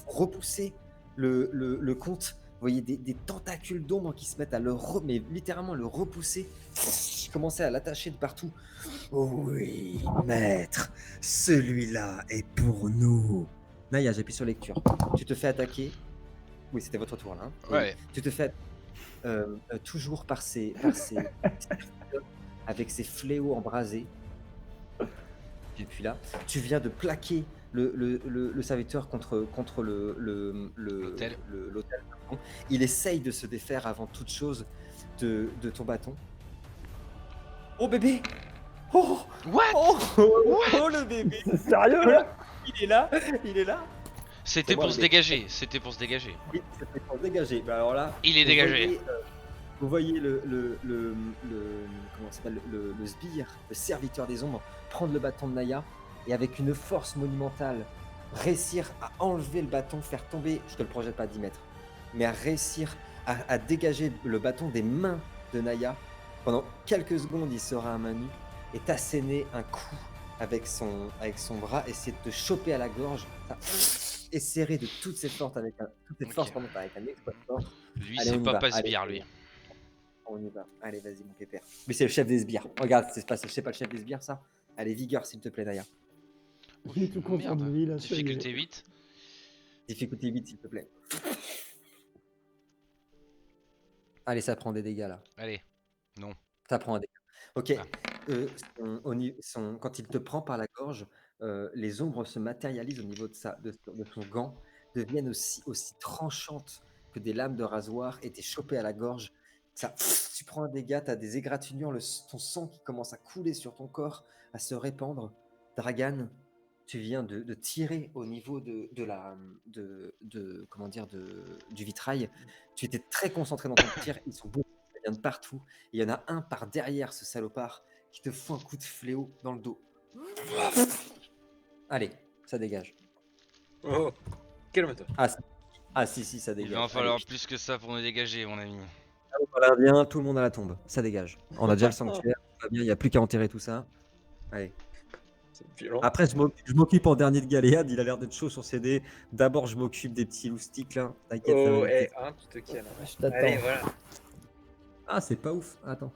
repousser le comte. Vous voyez des tentacules d'ombre qui se mettent à mais littéralement le repousser, commencer à l'attacher de partout. Oh oui, maître, celui-là est pour nous. Naya, j'appuie sur lecture. Tu te fais attaquer. Oui, c'était votre tour là. Hein. Ouais. Tu te fais toujours par ces avec ces fléaux embrasés. Depuis là, tu viens de plaquer le serviteur contre L'hôtel. l'hôtel. Il essaye de se défaire avant toute chose de ton bâton. Oh bébé! Oh! What? Oh le bébé! C'est sérieux là? Il est là! C'était C'est moi, pour se le mec. dégager. Oui, c'était pour dégager. Bah alors là, Il est vous dégagé. voyez, vous voyez comment ça s'appelle, le sbire, le serviteur des ombres, prendre le bâton de Naya et avec une force monumentale réussir à enlever le bâton, faire tomber, je te le projette pas à 10 mètres, mais à réussir à dégager le bâton des mains de Naya. Pendant quelques secondes, il sera à main nue et t'asséner un coup avec son bras, essayer de te choper à la gorge, et serrer de toutes ses forces avec un exploit de force. Lui, Allez, c'est on y pas va. pas Allez, sbire, lui. On y va. Allez, vas-y, mon pépère. Mais c'est le chef des sbires. Regarde, c'est pas le chef des sbires, ça. Allez, vigueur, s'il te plaît, Naya. Il est tout content de lui là. ça y est. Difficulté 8. Difficulté 8, s'il te plaît. Allez, ça prend des dégâts, là. Allez. Ça prend un dégât. Ok. Ah. Quand il te prend par la gorge, les ombres se matérialisent au niveau de son gant, deviennent aussi tranchantes que des lames de rasoir, et t'es chopé à la gorge. Tu prends un dégât, t'as des égratignures, ton sang qui commence à couler sur ton corps, à se répandre. Dragan, tu viens de tirer au niveau du vitrail. Tu étais très concentré dans ton tir, ils sont beaucoup, ça vient de partout. Et il y en a un par derrière, ce salopard, qui te fout un coup de fléau dans le dos. Allez, ça dégage. Oh, calme-toi. Ah si, ça dégage. Il va en falloir Allez, plus que ça pour nous dégager, mon ami. voilà, bien, tout le monde à la tombe, ça dégage. On a déjà le sanctuaire, tout va bien, il n'y a plus qu'à enterrer tout ça. Allez. C'est violent. Après, je m'occupe en dernier de Galéade, il a l'air d'être chaud sur ses dés. D'abord, je m'occupe des petits loustiques là. T'inquiète, ça va Oh, aller. tu te calmes. Je t'attends. Allez, voilà. Ah, c'est pas ouf. Attends.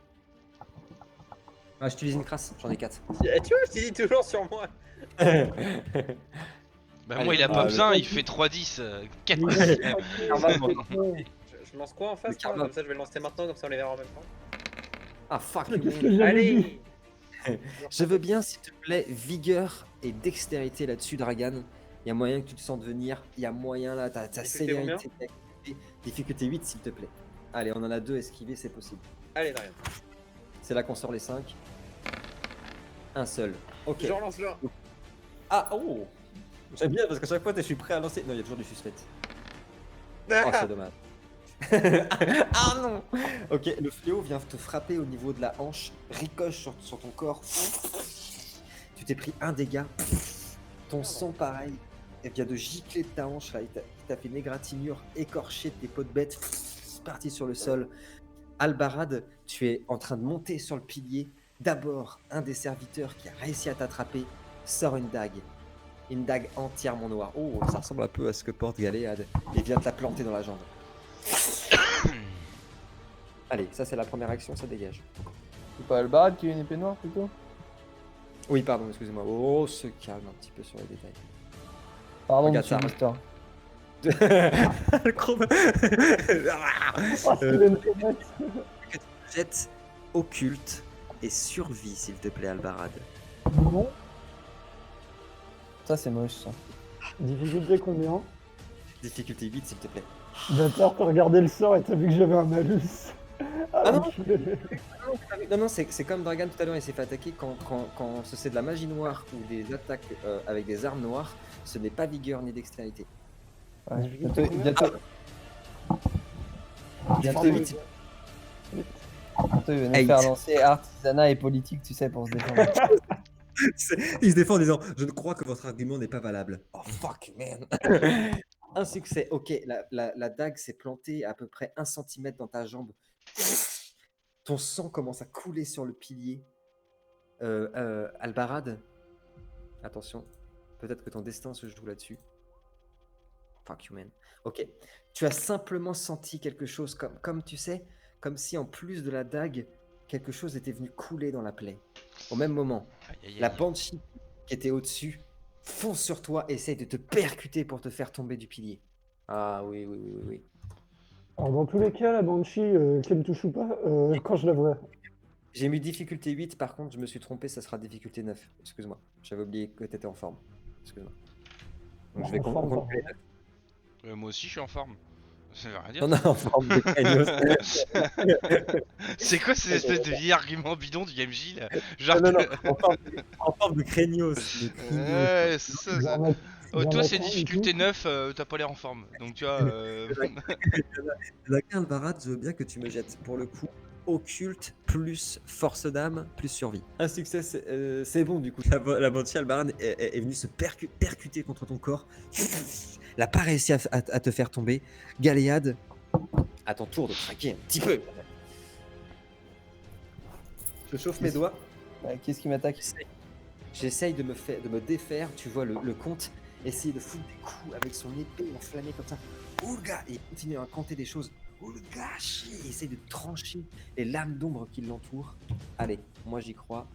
Ah, j'utilise une crasse, j'en ai 4. Tu vois, je t'ai dit toujours sur moi. Bah, Allez, moi, il a pas le besoin, mec, il fait 3-10. Quel Je lance quoi en face Le là karma. Comme ça, je vais le lancer maintenant, comme ça on les verra en même temps. Ah, fuck. Qu'est-ce que j'avais dit? Allez. Je veux bien, s'il te plaît, vigueur et dextérité là-dessus, Dragan. Il y a moyen que tu te sentes venir. Il y a moyen là, t'as Difficulté célérité. Difficulté 8 s'il te plaît. Allez, on en a 2, esquiver, c'est possible. Allez, Darian. C'est là qu'on sort les 5. Un seul. Ok. Je relance le 1. Ah, oh. J'aime bien parce qu'à chaque fois, je suis prêt à lancer. Non, il y a toujours du suspect. Oh, c'est dommage. Ah non. Ok, le fléau vient te frapper au niveau de la hanche, ricoche sur ton corps. Tu t'es pris un dégât. Ton sang, pareil, il vient de gicler de ta hanche. Là. Il t'a fait une égratignure écorchée de tes peaux de bête. Parti sur le sol. Albarad, tu es en train de monter sur le pilier. D'abord, un des serviteurs qui a réussi à t'attraper sort une dague. Une dague entièrement noire. Oh, ça ressemble un peu à ce que porte Galéade. Et vient te la planter dans la jambe. Allez, ça c'est la première action, ça dégage. C'est pas Albarad qui a une épée noire plutôt? Oui, pardon, excusez-moi. Oh, se calme un petit peu sur les détails. Pardon, Regarde monsieur ça. l'histoire. Le chrome. Oh, c'est une comète. Jet occulte et survie, s'il te plaît, Albarad. Bon, Ça, c'est moche, ça. difficulté combien? Difficulté 8, s'il te plaît. Bâtard, t'as regardé le sort et t'as vu que j'avais un malus. Ah non. enculé. Non, c'est comme Dragan tout à l'heure, il s'est fait attaquer quand c'est de la magie noire ou des attaques avec des armes noires, ce n'est pas vigueur ni dextérité. Ouais, Difficulté combien? bientôt, Difficulté 8, bientôt, il va nous Eight. faire lancer artisanat et politique, tu sais, pour se défendre. il se défend en disant je ne crois que votre argument n'est pas valable. Oh fuck man. Un succès, ok, la dague s'est plantée à peu près 1 cm dans ta jambe. Ton sang commence à couler sur le pilier. Albarad, attention, peut-être que ton destin se joue là-dessus. Fuck you man. Ok, tu as simplement senti quelque chose comme tu sais, comme si en plus de la dague, quelque chose était venu couler dans la plaie. Au même moment, Aïe, aïe, aïe. la banshee qui était au-dessus fonce sur toi et essaye de te percuter pour te faire tomber du pilier. Ah oui, oui, oui, oui, oui. Alors, dans tous les cas, la Banshee, qu'elle me touche ou pas, quand je la vois. J'ai mis difficulté 8, par contre, je me suis trompé, ça sera difficulté 9. Excuse-moi, j'avais oublié que tu étais en forme. Excuse-moi. Donc je vais En forme, compter. Moi aussi, je suis en forme. Ça veut rien dire. Non, non, en forme de craignos. C'est quoi ces espèces de vieilles arguments bidons du MJ là? Genre. Non, non, non, en forme de craignos. Ouais, c'est ça. J'en ça. ai- Oh, j'en toi, ai c'est pas du difficulté tout. 9, t'as pas l'air en forme. Donc, tu vois. La Albarad, je veux bien que tu me jettes pour le coup occulte plus force d'âme plus survie. Un succès, c'est bon du coup. La Banshee Albarad est venue se percuter contre ton corps. Elle n'a pas réussi à te faire tomber. Galéade, à ton tour de craquer un petit peu. Je chauffe mes doigts. Ouais, qu'est-ce qui m'attaque? J'essaye de me défaire. Tu vois le comte essayer de foutre des coups avec son épée enflammée comme ça. Oulga, et il continue à incanter des choses. Oulga, il essaye de trancher les lames d'ombre qui l'entourent. Allez, moi j'y crois.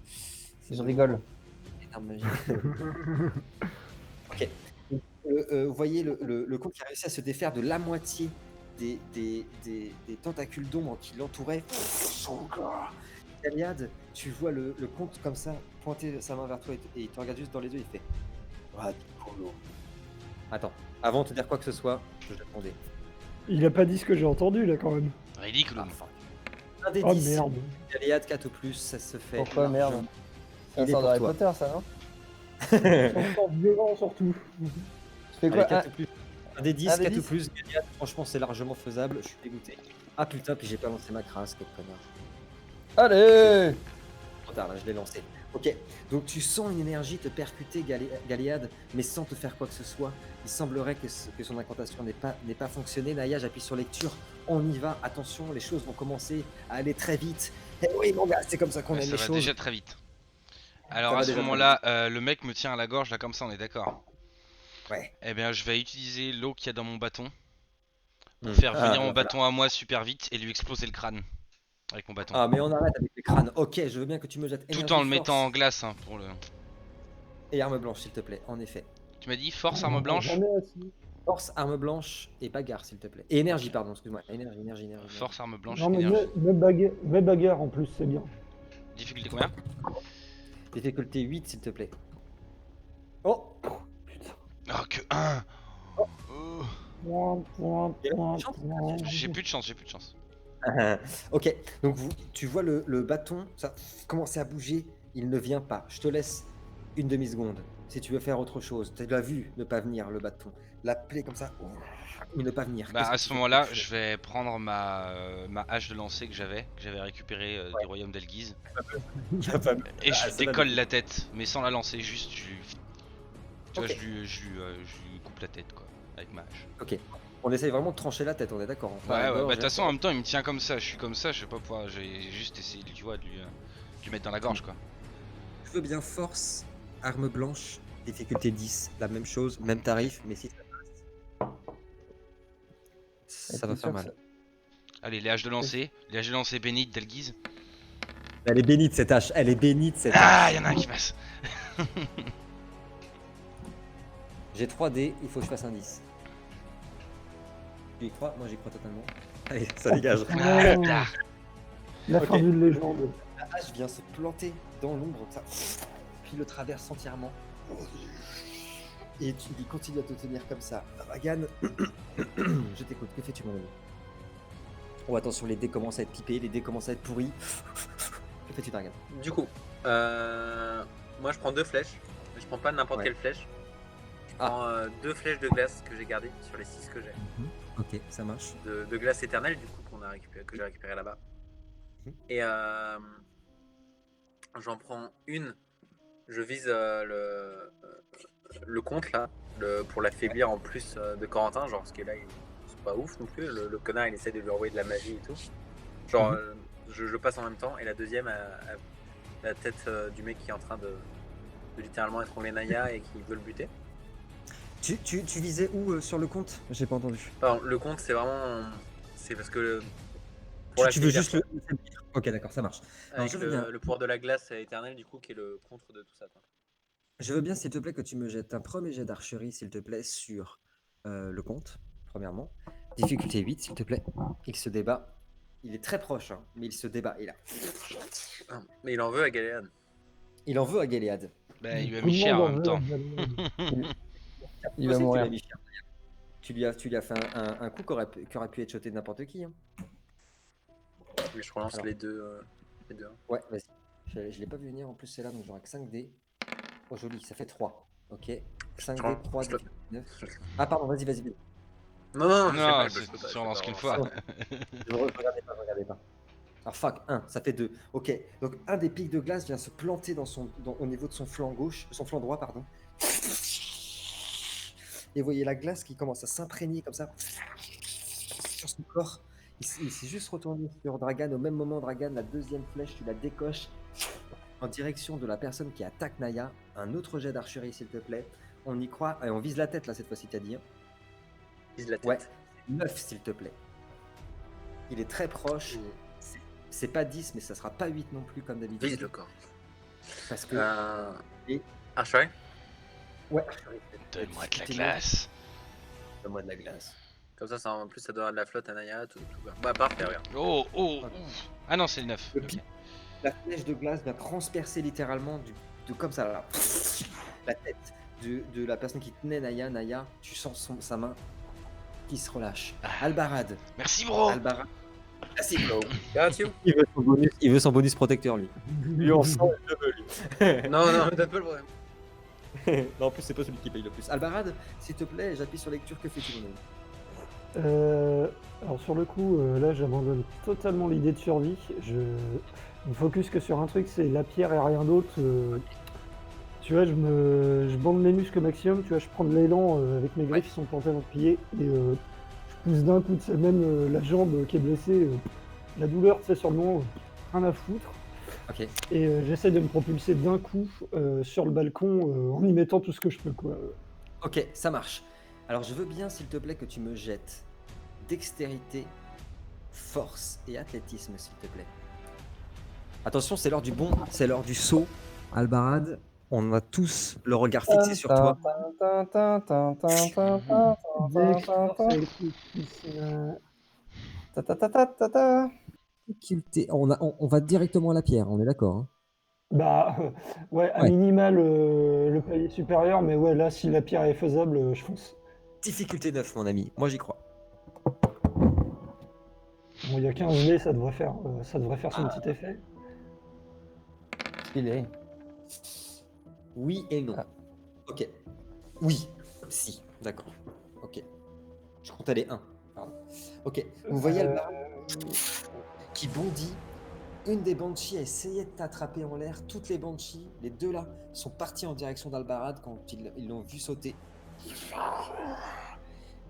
Je rigole. Énorme magie. Ok. Vous voyez le comte qui a réussi à se défaire de la moitié des tentacules d'ombre qui l'entouraient. Galéade, tu vois le comte comme ça pointer sa main vers toi et il te regarde juste dans les yeux. Il fait ah, piccolo. Attends, avant de te dire quoi que ce soit, je répondais. Il a pas dit ce que j'ai entendu là quand même. Ridicule. Ah, fuck. Un des Oh 10. merde. Galéade 4 ou plus, ça se fait. Pourquoi, merde? largement. Ça Il est sort de pour Harry toi. Potter, ça, non? On sort violent surtout. Je fais Allez, quoi? 4 ou plus. Un des 10, un des 4 ou 10. plus. Galéade, franchement, c'est largement faisable. Je suis dégoûté. Ah putain, puis j'ai pas lancé ma crasse, quel connard. Allez! Trop tard, là, je l'ai lancé. Ok, donc tu sens une énergie te percuter, Galéade, mais sans te faire quoi que ce soit. Il semblerait que son incantation n'ait pas fonctionné. Naya, j'appuie sur lecture. On y va. Attention, les choses vont commencer à aller très vite. Eh oui, mon gars, c'est comme ça qu'on aime Ça les va choses. déjà très vite. Alors, va à ce déjà très moment-là, le mec me tient à la gorge, là, comme ça, on est d'accord. Ouais. Eh bien, je vais utiliser l'eau qu'il y a dans mon bâton pour Hmm. faire Ah, venir mon voilà. bâton à moi super vite et lui exploser le crâne avec mon bâton. Ah, mais on arrête avec les crânes. Ok, je veux bien que tu me jettes Tout énergie, en le force mettant en glace, hein, pour le. et arme blanche, s'il te plaît. En effet. Tu m'as dit force arme blanche. Jamais assez. Force, arme blanche et bagarre, s'il te plaît. Et énergie, pardon, excuse-moi. Énergie. Force arme blanche. Non mais énergie. mets bagarre en plus, c'est bien. Difficulté combien? Difficulté 8, s'il te plaît. Oh, Putain. Oh, que 1. J'ai plus de chance, j'ai plus de chance. Ok, donc tu vois le bâton ça, commencer à bouger, il ne vient pas. Je te laisse une demi-seconde si tu veux faire autre chose. Tu l'as vu ne pas venir le bâton. L'appeler comme ça, mais ne pas venir. Bah Qu'est-ce à que ce tu fais? moment-là, je vais prendre ma hache de lancer que j'avais récupérée du royaume d'Elguise. Et je lui décolle la tête, mais sans la lancer, juste tu vois, Ok. je lui coupe la tête quoi, avec ma hache. Ok, on essaye vraiment de trancher la tête, on est d'accord. Enfin, Ouais, la ouais, bah de gorge, toute façon en même temps il me tient comme ça, je suis comme ça, je sais pas pouvoir, j'ai juste essayé tu vois, de lui mettre dans la gorge quoi. Je veux bien force, arme blanche, difficulté 10, la même chose, même tarif, mais si ça va T'es faire sûr que mal. Allez, les haches de lancer bénites d'Elguise. Elle est bénite cette hache, elle est bénite cette Ah, hache. y'en a un qui passe. J'ai 3 dés, il faut que je fasse un 10. Tu y crois? Moi j'y crois totalement. Allez, ça dégage. Ah, Oh, tard. la Ok. fin d'une légende. La hache vient se planter dans l'ombre, ça, puis le traverse entièrement. Et il continue à te tenir comme ça. Ragan, je t'écoute, que fais-tu mon ami? Oh attention, les dés commencent à être pipés, les dés commencent à être pourris. Que fais-tu Dragan? Du coup, moi je prends 2 flèches. Mais je prends pas n'importe Ouais. quelle flèche. Je Ah. prends 2 flèches de glace que j'ai gardées sur les 6 que j'ai. Ok, ça marche. De glace éternelle du coup que j'ai récupéré là-bas. Mhm. Et j'en prends une. Je vise le compte là, pour l'affaiblir en plus de Corentin, genre parce que là c'est pas ouf non plus. Le connard il essaie de lui envoyer de la magie et tout. Genre Mhm. je passe en même temps et la deuxième a la tête du mec qui est en train de littéralement étrangler Naya et qui veut le buter. Tu visais où sur le compte? J'ai pas entendu. Enfin, le compte c'est vraiment c'est parce que pour Tu veux l'affaiblir, juste quoi. le. Ok, d'accord, ça marche. Alors Avec je veux bien. le pouvoir de la glace éternelle du coup qui est le contre de tout ça quoi. Je veux bien, s'il te plaît, que tu me jettes un premier jet d'archerie, s'il te plaît, sur le compte, premièrement. Difficulté 8, s'il te plaît. Il se débat. Il est très proche, hein, mais il se débat. Mais il en veut à Galéane. Il en veut à Galéad. Bah il lui a Tout mis le cher monde en en même veut, temps. Il Toi va aussi, tu mourir. l'as mis cher. Tu lui as fait un coup qui aurait pu être shoté de n'importe qui. Hein. Mais je relance Alors. les deux. Hein. Ouais, vas-y. Je l'ai pas vu venir, en plus c'est là, donc j'aurai que 5 dés. Oh joli, ça fait 3. Ok. 5 Je dés, relance 3, le- 9. Ah pardon, vas-y. Non, Non, je peux pas, tu relances je qu'une peux fois. pas Regardez pas. Alors fuck, 1, ça fait 2. Ok, donc un des pics de glace vient se planter au niveau de son flanc gauche, son flanc droit, pardon. Et vous voyez la glace qui commence à s'imprégner comme ça sur son corps. Il s'est juste retourné sur Dragan. Au même moment, Dragan, la deuxième flèche, tu la décoches en direction de la personne qui attaque Naya. Un autre jet d'archerie, s'il te plaît. On y croit. Et on vise la tête, là, cette fois-ci, t'as dit. Hein. Vise la tête. Ouais, 9, s'il te plaît. Il est très proche. C'est pas 10, mais ça sera pas 8 non plus, comme d'habitude. Vise le corps. Parce que. Et... Archerie. Ouais. Donne-moi de la glace. Donne-moi de la glace. Comme ça, en plus, ça donnera de la flotte à Naya, tout. Bah, parfait, regarde. Oh, ouf. Ah non, c'est le 9. Le Ok. pic. La flèche de glace vient transpercer littéralement de comme ça, là, la tête de la personne qui tenait Naya. Naya, tu sens sa main qui se relâche. Albarad. Merci, bro. Albarad. Merci, bro. Got you. Il veut son bonus protecteur, lui. Lui, on sent, il le veut, lui. Non, mais t'as pas le problème. Non, en plus, c'est pas celui qui paye le plus. Albarad, s'il te plaît, j'appuie sur lecture. Que fais-tu, mon ami? Alors sur le coup, là j'abandonne totalement l'idée de survie. Je me focus que sur un truc, c'est la pierre et rien d'autre. Tu vois, je bande mes muscles au maximum. Tu vois, je prends de l'élan avec mes griffes qui sont plantées dans le pied et je pousse d'un coup, tu sais, même la jambe qui est blessée. La douleur, tu sais, sur le moment, rien à foutre. Ok. Et j'essaie de me propulser d'un coup sur le balcon en y mettant tout ce que je peux, quoi. Ok, ça marche. Alors, je veux bien, s'il te plaît, que tu me jettes dextérité, force et athlétisme, s'il te plaît. Attention, c'est l'heure c'est l'heure du saut. Albarad, on a tous le regard fixé sur toi. On va directement à la pierre, on est d'accord. Hein. Bah, ouais, à Ouais. minima le palier supérieur, mais ouais, là, si la pierre est faisable, je fonce. Difficulté 9, mon ami. Moi, j'y crois. Bon, il y a 15 dés, ça devrait faire son Ah. petit effet. Stylé. Oui et non. Ah. Ok. Oui. Si. D'accord. Ok. Je comptais les 1. Pardon. Ok. Vous voyez Albarad qui bondit. Une des Banshees a essayé de t'attraper en l'air. Toutes les Banshees, les deux là, sont partis en direction d'Albarad quand ils l'ont vu sauter.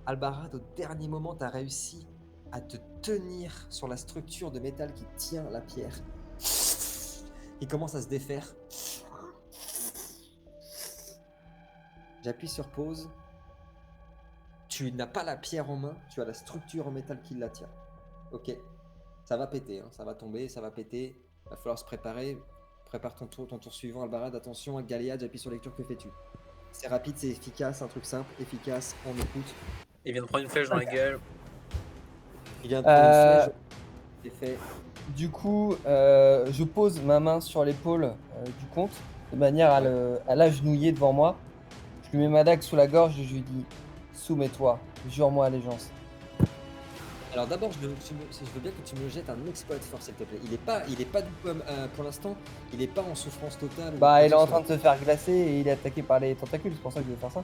Albarad, au dernier moment, t'as réussi à te tenir sur la structure de métal qui tient la pierre. Il commence à se défaire. J'appuie sur pause. Tu n'as pas la pierre en main, tu as la structure en métal qui la tient. Ok, ça va péter, hein, ça va tomber, ça va péter. Va falloir se préparer. Prépare ton tour suivant, Albarad. Attention, Galéade, j'appuie sur lecture, que fais-tu? C'est rapide, c'est efficace, un truc simple, efficace, on écoute. Il vient de prendre une flèche dans la gueule. Il vient de prendre une flèche. C'est fait. Du coup, je pose ma main sur l'épaule du comte de manière à l'agenouiller devant moi. Je lui mets ma dague sous la gorge et je lui dis soumets-toi, jure-moi allégeance. Alors d'abord, je veux bien que tu me jettes un exploit de force, s'il te plaît. Il est pas du coup, pour l'instant, il est pas en souffrance totale. Bah, il est en train de se faire glacer et il est attaqué par les tentacules, c'est pour ça que je vais faire ça.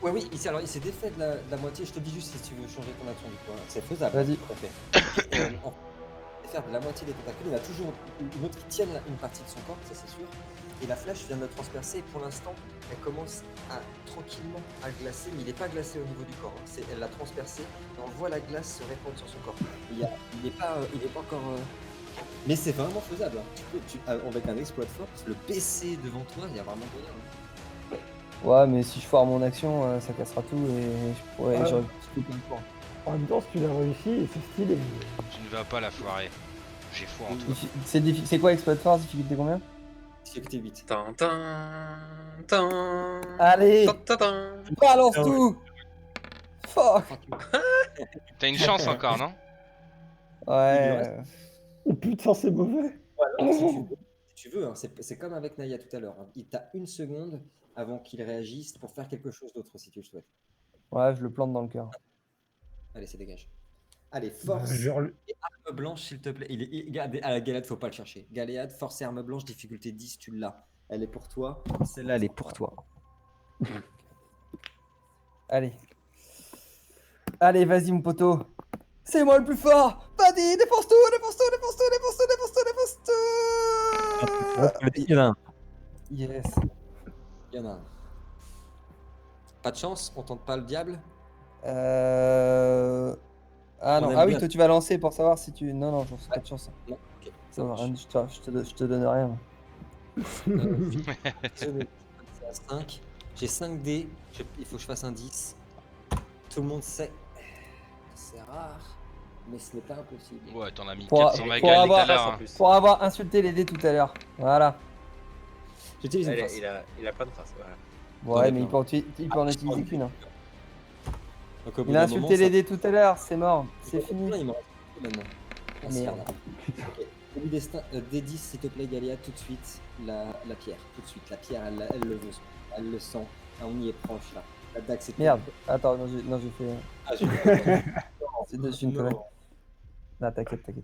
Ouais, oui, il s'est défait de la moitié. Je te dis juste si tu veux changer ton action du coup, hein. C'est faisable. Vas-y. Tout à fait. Faire de la moitié des tentacules, il y a toujours une autre qui tienne une partie de son corps, ça c'est sûr. Et la flèche vient de le transpercer et pour l'instant, elle commence tranquillement à glacer, mais il n'est pas glacé au niveau du corps, hein. Elle l'a transpercé et on voit la glace se répandre sur son corps. Il n'est pas encore... Mais c'est vraiment faisable, hein. Avec un exploit de force, le baisser devant toi, il y a vraiment moyen, hein. Ouais, mais si je foire mon action, ça cassera tout et je pourrais. Ah. J'aurais tout plein de points. En même temps, si tu l'as réussi, c'est stylé. Tu ne vas pas la foirer. J'ai foi en toi. C'est quoi exploit de force, difficulté combien? Difficulté 8. Tan, tan, tan. Allez, Tan, tan, tan. balance Ah ouais. tout. Fuck. T'as une chance encore, non? Ouais. Oh putain, c'est mauvais. Si tu veux, hein, c'est comme avec Naya tout à l'heure, hein. Il t'a une seconde avant qu'il réagisse pour faire quelque chose d'autre si tu le souhaites. Ouais, je le plante dans le cœur. Allez, c'est dégage. Allez, force Genre, et arme blanche, s'il te plaît. À Galéade, faut pas le chercher. Galéade, force et arme blanche, difficulté 10, tu l'as. Elle est pour toi. Celle-là, elle est pour toi. Allez. Allez, vas-y, mon poteau. C'est moi le plus fort. Vas-y, défonce tout, défonce tout, défonce tout, défonce tout, défonce tout, défonce tout. Il y en a un. Yes. Il y en a un. Pas de chance, on tente pas le diable. Ah On non, aime ah oui, bien. toi tu vas lancer pour savoir si tu. Non, non, j'en sais pas de chance. Non, ok, ça Non, marche. rien, je te donne rien. C'est à 5. J'ai 5 dés. Il faut que je fasse un 10. Tout le monde sait. C'est rare, mais ce n'est pas impossible. Ouais, t'en as mis Pour- 400 pour magal tout avoir- à l'heure. en Hein. plus. Pour avoir insulté les dés tout à l'heure. Voilà. J'utilise une Il a, face. il a plein de traces. Voilà. Ouais, mais d'accord. il peut en utiliser qu'une. Hein. Donc, au bout Il a d'un insulté moment, les ça- dés tout à l'heure, c'est mort. C'est Il fini. m'en reste plus maintenant. Merci, Merde. Anna. Ok. Début destin, D10, s'il te plaît, Galéa, tout de suite, la pierre. Tout de suite, la pierre, elle le veut. Elle le sent. Ah, on y est proche, là. La dague, c'est Merde. Attends, non, j'ai fait. Ah, j'ai- C'est une Non. connerie. Non, t'inquiète, t'inquiète.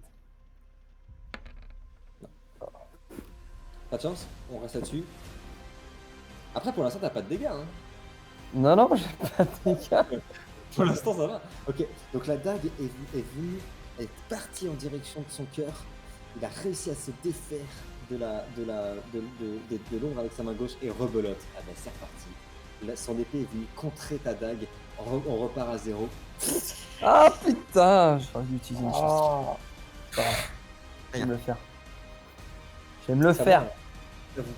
Pas de chance, on reste là-dessus. Après, pour l'instant, t'as pas de dégâts, hein. Non, non, j'ai pas de dégâts. Pour l'instant, ça va. Ok, donc la dague est venue, est partie en direction de son cœur. Il a réussi à se défaire de l'ombre avec sa main gauche et rebelote. Ah ben, c'est reparti. Son épée est venue contrer ta dague. On repart à 0. Ah putain, j'aurais dû utiliser une chance. Ah, Je vais me le faire. Je vais me le Ça faire. va,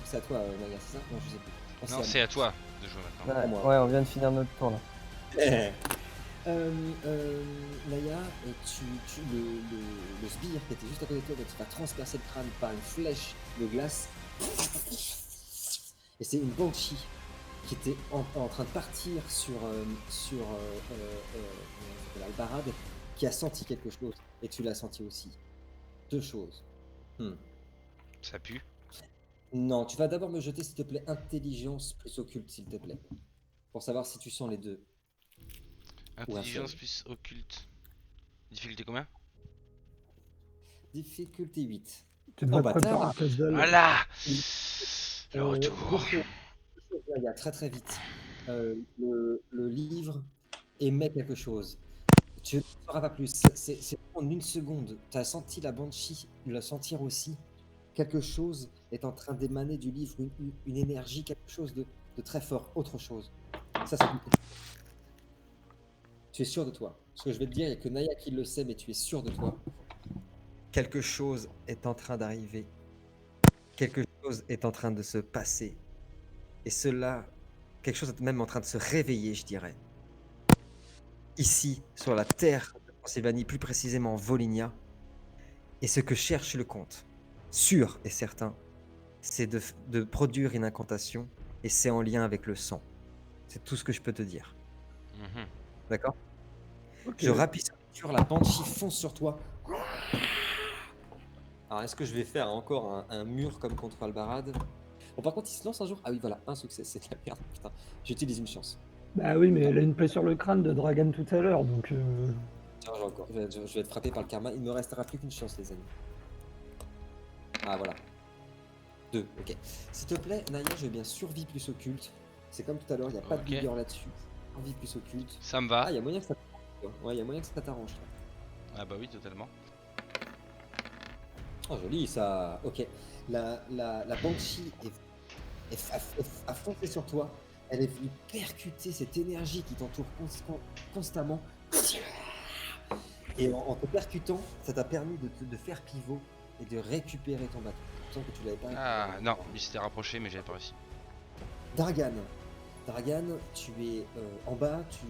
c'est à toi, Naya, c'est ça? Non, je sais plus. Non, c'est à toi de jouer maintenant. Ouais, moi. ouais, on vient de finir notre tour là. Naya, le sbire qui était juste à côté de toi, tu vas transpercer le crâne par une flèche de glace. Et c'est une banshee qui était en train de partir sur Albarad, qui a senti quelque chose. Et tu l'as senti aussi. Deux choses. Ça pue. Non, tu vas d'abord me jeter, s'il te plaît, intelligence plus occulte, s'il te plaît. Pour savoir si tu sens les deux. Intelligence plus occulte. Difficulté combien? Difficulté 8. Tu devrais Oh, te préparer bâtard. un puzzle. Voilà. Le Deux retour. choses, là, il y a très vite. Le livre émet quelque chose. Tu ne sauras pas plus. C'est en une seconde. Tu as senti la banshee, tu l'as sentir aussi. Quelque chose est en train d'émaner du livre, une énergie, quelque chose de très fort, autre chose. Ça, c'est une- Tu es sûr de toi. Ce que je vais te dire, il n'y a que Naya qui le sait, mais tu es sûr de toi. Quelque chose est en train d'arriver. Quelque chose est en train de se passer. Et cela, quelque chose est même en train de se réveiller, je dirais. Ici, sur la terre de Pennsylvanie, plus précisément Volinia. Et ce que cherche le comte, sûr et certain, c'est de produire une incantation, et c'est en lien avec le sang. C'est tout ce que je peux te dire. Mhm. D'accord? Ok. Je rappuie sur la banshee fonce sur toi. Alors, est-ce que je vais faire encore un mur comme contre Albarad? Bon, par contre, il se lance un jour. Ah oui, voilà, un succès, c'est de la merde, putain. J'utilise une chance. Bah oui, mais elle a une plaie sur le crâne de Dragan tout à l'heure, donc... Tiens, je vais être frappé par le karma. Il me restera plus qu'une chance, les amis. Ah, voilà. 2, ok. S'il te plaît, Naya, je veux bien survie plus occulte. C'est comme tout à l'heure, il n'y a pas de Ok. vigueur là-dessus. Survie plus occulte. Ça me Ah, va. il y a moyen que ça t'arrange. Ouais, il y a moyen que ça t'arrange. toi. Ah bah oui, totalement. Oh, joli, ça. Ok. La Banshee a foncé sur toi. Elle est venue percuter cette énergie qui t'entoure constamment. Et en te percutant, ça t'a permis de faire pivot et de récupérer ton bateau. Sans que tu l'avais pas récupéré. Ah non, il s'était rapproché, mais j'avais pas réussi. Dragan. Dragan, tu es en bas, tu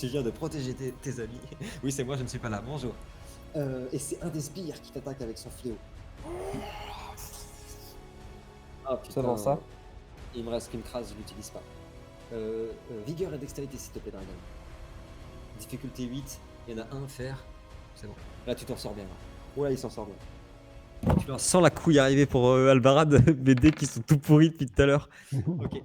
viens de protéger tes amis. Oui, c'est moi, je ne suis pas là. Bonjour. Et c'est un des sbires qui t'attaque avec son fléau. Ah putain. Ça avance, ça. Il me reste qu'une crase, je l'utilise pas. Vigueur et dextérité, s'il te plaît, Dragan. Difficulté 8, il y en a un à faire. C'est bon. Là, tu t'en sors bien. Là. Oh là, il s'en sort bien. Tu leur sens la couille arriver pour Albarad, mes dés qui sont tout pourris depuis tout à l'heure. Ok.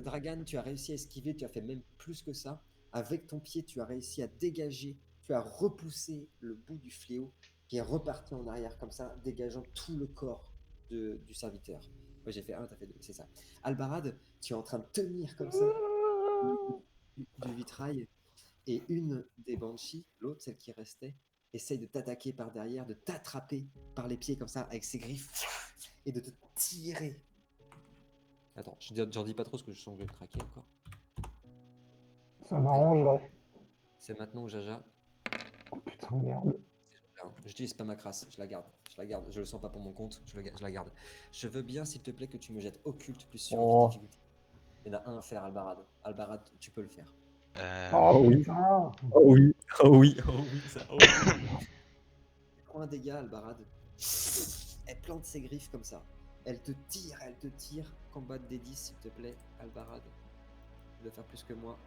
Dragan, tu as réussi à esquiver, tu as fait même plus que ça. Avec ton pied, tu as réussi à dégager, tu as repoussé le bout du fléau qui est reparti en arrière comme ça, dégageant tout le corps du serviteur. Moi j'ai fait 1, t'as fait 2, c'est ça. Albarad, tu es en train de tenir comme ça du vitrail et une des banshees, l'autre, celle qui restait, essaye de t'attaquer par derrière, de t'attraper par les pieds comme ça avec ses griffes et de te tirer. Attends, j'en dis pas trop parce que je sens que je vais le traquer encore. Ça m'arrangerait. C'est maintenant ou Jaja? Oh putain, merde. J'utilise pas ma crasse, je la garde. Je le sens pas pour mon compte, je la garde. Je veux bien, s'il te plaît, que tu me jettes occulte plus sur Oh. difficulté. Il y en a un à faire, Albarad. Albarad, tu peux le faire. Oh oui. putain. Oh oui, oh oui, oh oui, ça. Oh oui. Prends un dégât, Albarad. Elle plante ses griffes comme ça. Elle te tire. Combat des 10, s'il te plaît, Albarad. Tu dois faire plus que moi.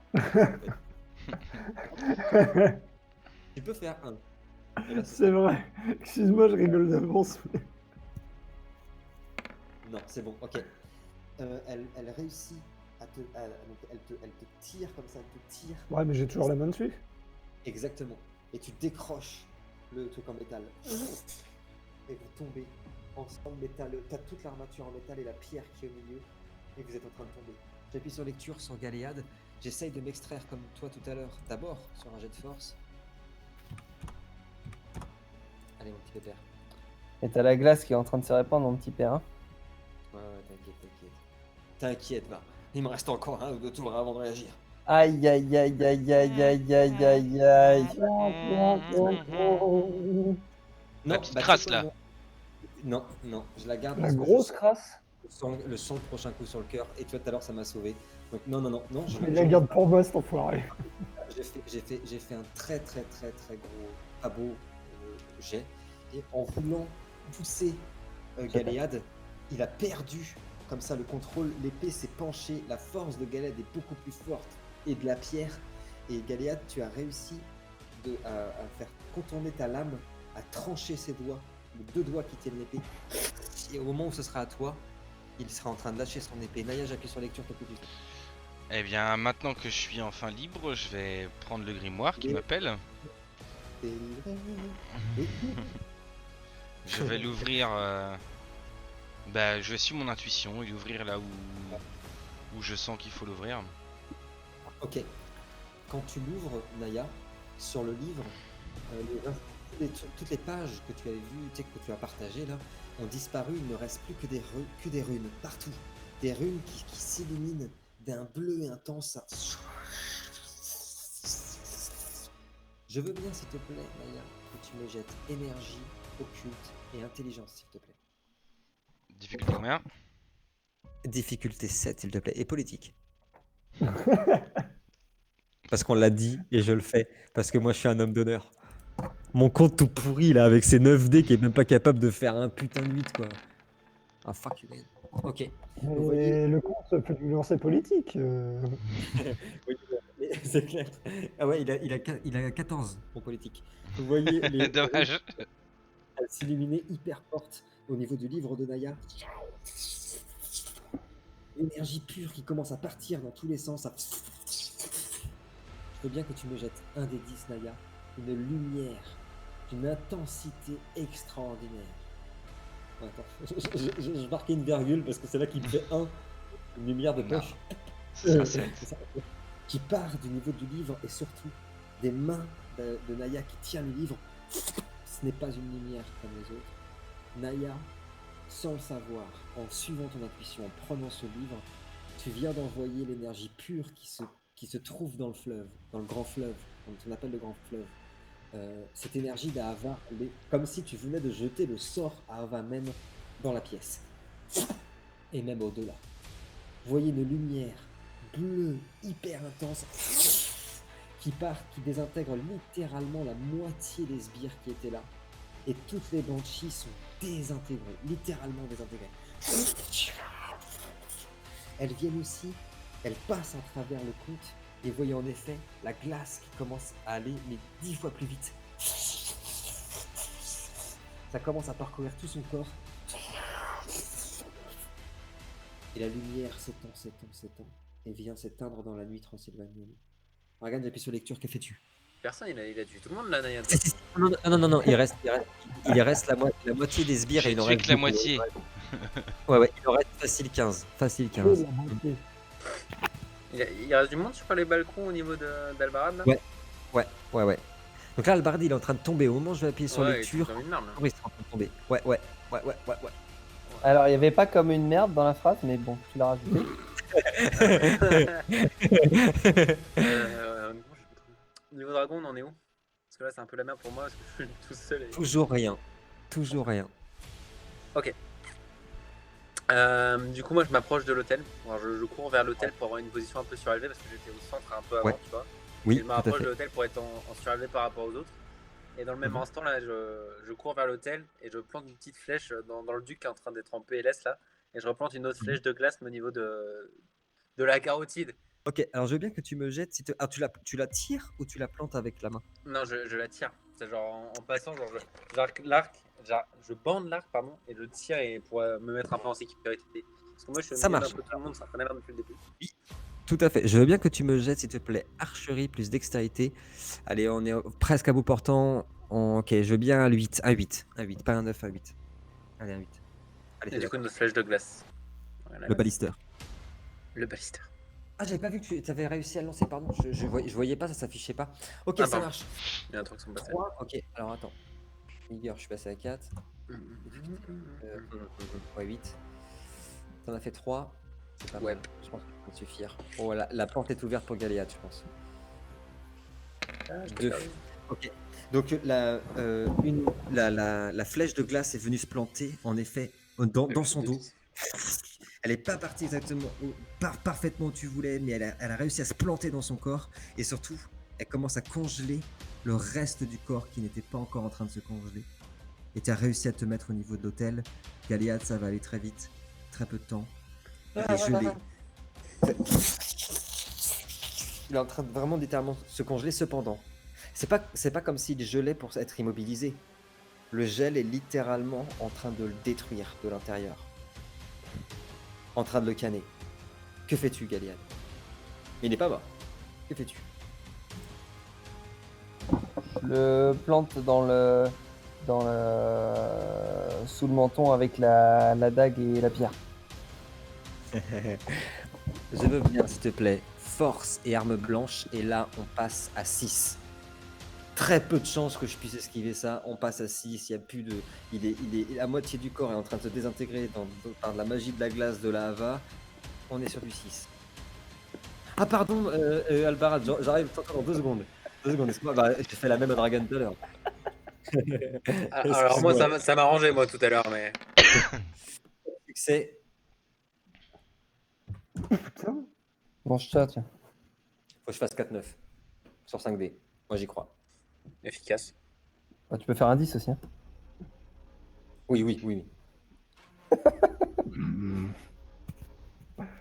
Tu peux faire un. Et là, C'est vrai. Excuse-moi, je rigole d'avance. mais- Non, c'est bon, ok. Elle réussit à te. Donc elle te tire comme ça, elle te tire. Ouais, mais j'ai toujours la main dessus. Exactement. Et tu décroches le truc en métal. Et vous tombez ensemble métalleux. T'as toute l'armature en métal et la pierre qui est au milieu. Et vous êtes en train de tomber. J'appuie sur lecture, sur Galéade. J'essaye de m'extraire comme toi tout à l'heure. D'abord sur un jet de force. Allez, mon petit pépère. Et t'as la glace qui est en train de se répandre, mon petit père. Hein. Ouais, t'inquiète, va. Il me reste encore un ou deux tours avant de réagir. Aïe, aïe, aïe, aïe, aïe, aïe, aïe, aïe, aïe. La Non, petite bah, crasse, tu sais quoi, là. non, je la garde. La parce que grosse je crasse. sens le prochain coup sur le cœur. Et tu vois, tout à l'heure, ça m'a sauvé. Donc, non, Mais la garde pour moi, cet enfoiré. J'ai fait un très gros, pas beau jet. Et en voulant pousser Galéade, il a perdu comme ça le contrôle. L'épée s'est penchée. La force de Galéade est beaucoup plus forte. Et de la pierre. Et Galéade, tu as réussi à faire contourner ta lame, à trancher ses doigts les 2 doigts qui tiennent l'épée. Et au moment où ce sera à toi, il sera en train de lâcher son épée. Naya, j'appuie sur lecture, t'as plus de Eh bien, maintenant que je suis enfin libre, je vais prendre le grimoire qui m'appelle. Je vais l'ouvrir. Bah, je vais suivre mon intuition et l'ouvrir là où je sens qu'il faut l'ouvrir. Ok. Quand tu l'ouvres, Naya, sur le livre, toutes les pages que tu avais vues, que tu as partagées là, ont disparu. Il ne reste plus que des runes partout. Des runes qui s'illuminent d'un bleu intense. Je veux bien, s'il te plaît, Naya, que tu me jettes énergie, occulte et intelligence, s'il te plaît. Difficulté combien? Difficulté 7, s'il te plaît. Et politique. Parce qu'on l'a dit et je le fais. Parce que moi, je suis un homme d'honneur. Mon compte tout pourri, là, avec ses 9 dés qui est même pas capable de faire un putain de 8, quoi. Ah, fuck you, man. Ok. Vous voyez- Et le compte peut lui lancer politique. Oui, c'est clair. Ah ouais, il a 14 en politique. Vous voyez les Dommage. elles s'illuminaient hyper fortes au niveau du livre de Naya. L'énergie pure qui commence à partir dans tous les sens. Je veux bien que tu me jettes un des 10, Naya. Une lumière, d'une intensité extraordinaire. Attends, je marquais une virgule parce que c'est là qu'il me fait une lumière de poche. Ça, c'est- C'est ça, qui part du niveau du livre et surtout des mains de Naya qui tient le livre. Ce n'est pas une lumière comme les autres. Naya, sans le savoir, en suivant ton intuition, en prenant ce livre, tu viens d'envoyer l'énergie pure qui se trouve dans le fleuve, dans le grand fleuve, comme on appelle le grand fleuve. Cette énergie d'Ava, comme si tu venais de jeter le sort à Ava même dans la pièce. Et même au-delà. Vous voyez une lumière bleue hyper intense qui désintègre littéralement la moitié des sbires qui étaient là. Et toutes les banshees sont désintégrées, littéralement désintégrées. Elles viennent aussi, elles passent à travers le conte et voyez en effet la glace qui commence à aller mais 10 fois plus vite. Ça commence à parcourir tout son corps. Et la lumière s'étend et vient s'éteindre dans la nuit transylvanienne. Regarde, j'appuie sur lecture, que fais-tu? Personne, il a tué tout le monde là, Naya. Non, il reste la moitié des sbires et J'ai il en tué reste que la beaucoup. moitié. Ouais, il en reste facile 15. Facile 15. La moitié. Il reste du monde sur les balcons au niveau d'Albarad là? Ouais. Donc là, Albardi, il est en train de tomber. Au moment où je vais appuyer sur Ouais, il est lecture, comme une marne, là. il est en train de tomber. Ouais. Alors, il n'y avait pas comme une merde dans la phrase, mais bon, tu l'as rajouté. Niveau dragon, on en est où? Parce que là, c'est un peu la merde pour moi parce que je suis tout seul. Et... Toujours rien. Du coup, moi, je m'approche de l'hôtel. Alors, je cours vers l'hôtel pour avoir une position un peu surélevée parce que j'étais au centre un peu avant, Ouais. tu vois. Oui, Et je tout à m'approche fait. de l'hôtel pour être en surélevé par rapport aux autres. Et dans le même instant, là, je cours vers l'hôtel et je plante une petite flèche dans le duc qui est en train d'être en PLS là. Et je replante une autre flèche de glace au niveau de la carotide. Ok, alors je veux bien que tu me jettes. Ah, tu la tires ou tu la plantes avec la main? Non, je la tire. C'est genre en passant, genre j'arc l'arc, je bande l'arc, pardon, et je tire et pour me mettre un peu en sécurité. Parce que moi, je suis Ça un marche. peu tout le monde, ça fait la merde depuis le début. Tout à fait. Je veux bien que tu me jettes, s'il te plaît, archerie plus dextérité. Allez, on est presque à bout portant. Ok, je veux bien un 8. Un 8. Pas un 9, un 8. Allez, un 8. Allez, Et c'est du coup, d'accord. une autre flèche de glace. Voilà, Le balisteur. Le balister. Ah, j'avais pas vu que tu avais réussi à le lancer, pardon. Je voyais pas, ça s'affichait pas. Ok, Ah, ça pardon. marche. Il y a un truc qui sont passés. 3. Ok, alors attends. Vigueur, je suis passé à 4. Ouais, 8. T'en as fait 3. C'est pas Ouais. mal. Je pense que ça va suffire. Oh, la porte est ouverte pour Galéat, je pense. 2. Ok. Donc la flèche de glace est venue se planter, en effet, dans son dos. Elle n'est pas partie exactement parfaitement où tu voulais, mais elle a réussi à se planter dans son corps. Et surtout, elle commence à congeler le reste du corps qui n'était pas encore en train de se congeler. Et tu as réussi à te mettre au niveau de l'hôtel. Galéat, ça va aller très vite. Très peu de temps. Il est gelé. Il est en train de vraiment littéralement se congeler. Cependant, c'est pas comme s'il gelait pour être immobilisé. Le gel est littéralement en train de le détruire de l'intérieur. En train de le canner. Que fais-tu, Galliad? Il n'est pas mort. Que fais-tu? Je le plante sous le menton avec la dague et la pierre. Je veux bien, s'il te plaît, force et arme blanche, et là, on passe à 6. Très peu de chances que je puisse esquiver ça, on passe à 6, il y a plus de... Il est la moitié du corps est en train de se désintégrer par la magie de la glace de la Hava, on est sur du 6. Ah pardon, Albarad, j'arrive dans 2 secondes. 2 secondes, excuse-moi, bah, j'ai fait la même à Dragon tout à l'heure. Alors moi ça m'a arrangé moi tout à l'heure, mais Succès, Putain. Mange ça, tiens. faut que je fasse 4-9 sur 5D, moi j'y crois. efficace. Bah, tu peux faire un 10 aussi. Hein. Oui.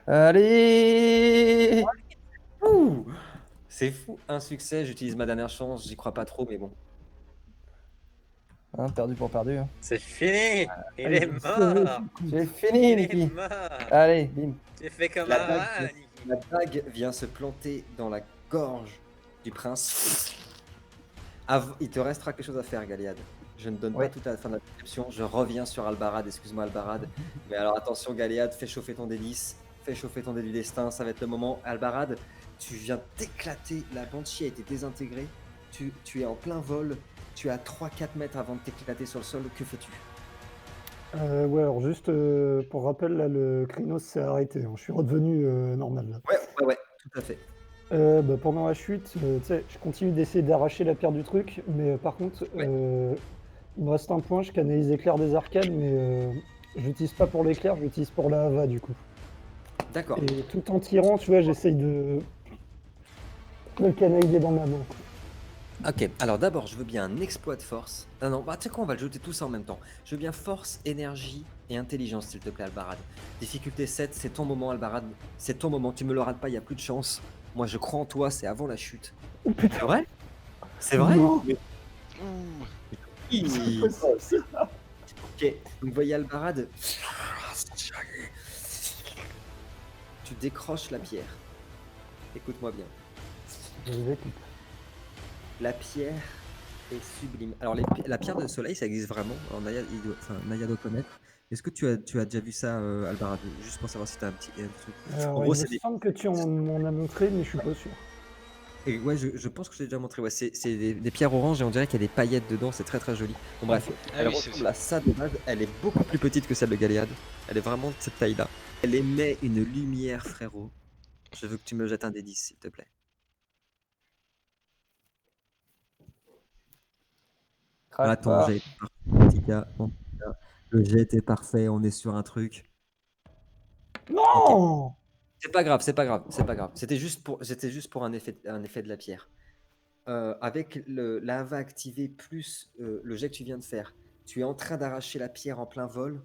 Allez. Ouh, c'est fou, un succès, j'utilise ma dernière chance, j'y crois pas trop, mais bon. Hein, perdu pour perdu. Hein. C'est fini. Il est mort. J'ai fini, Il est Niki. mort. Allez, bim. Tu fais comme La un dague, rat, Niki. la dague vient se planter dans la gorge du prince. Il te restera quelque chose à faire, Galliad. Je ne donne Ouais. pas toute la fin de la description. Je reviens sur Albarad. Excuse-moi, Albarad. Mais alors attention, Galliad, fais chauffer ton D10. Fais chauffer ton dé du destin. Ça va être le moment. Albarad, tu viens d'éclater. La Banshee a été désintégrée. Tu es en plein vol. Tu es à 3-4 mètres avant de t'éclater sur le sol. Que fais-tu? Ouais, alors juste pour rappel, là, le Krynos s'est arrêté. Hein. Je suis redevenu normal. Là. Ouais, tout à fait. Bah, pendant la chute, tu sais, je continue d'essayer d'arracher la pierre du truc, mais par contre, il me reste un point, je canalise éclair des arcanes, mais je l'utilise pas pour l'éclair, je l'utilise pour la Hava du coup. D'accord. Et tout en tirant, tu vois, j'essaye de le canaliser dans ma main. Quoi. Ok, alors d'abord, je veux bien un exploit de force. Ah non, bah tu sais quoi, on va le jeter tout ça en même temps. Je veux bien force, énergie et intelligence, s'il te plaît, Albarad. Difficulté 7, c'est ton moment, Albarad. C'est ton moment, tu me le rates pas, il n'y a plus de chance. Moi, je crois en toi, c'est avant la chute. Oh putain, C'est vrai? C'est vrai? non, Ouh. c'est possible, ça. Ok, donc voyez Albarad. Tu décroches la pierre. Écoute-moi bien. Je vous écoute. La pierre est sublime. Alors, la pierre de soleil, ça existe vraiment. Alors, Naya doit connaître. Est-ce que tu as déjà vu ça, Albarad? Juste pour savoir si tu as un truc. Alors, En gros, il me c'est des... semble que tu m'en as montré, mais je suis pas sûr. Et ouais, je pense que je l'ai déjà montré. Ouais, c'est des pierres oranges et on dirait qu'il y a des paillettes dedans. C'est très très joli. Bon, bref, Ah elle oui, c'est ressemble à ça de base. Elle est beaucoup plus petite que celle de Galéade. Elle est vraiment de cette taille-là. Elle émet une lumière, frérot. Je veux que tu me jettes un des 10, s'il te plaît. Crache Attends, pas. j'ai été parfait, petit gars. Bon, le jet était parfait. On est sur un truc. Non! C'est pas grave, c'est pas grave, c'est pas grave. C'était juste pour un effet de la pierre. Avec la hava activée plus le jet que tu viens de faire, tu es en train d'arracher la pierre en plein vol.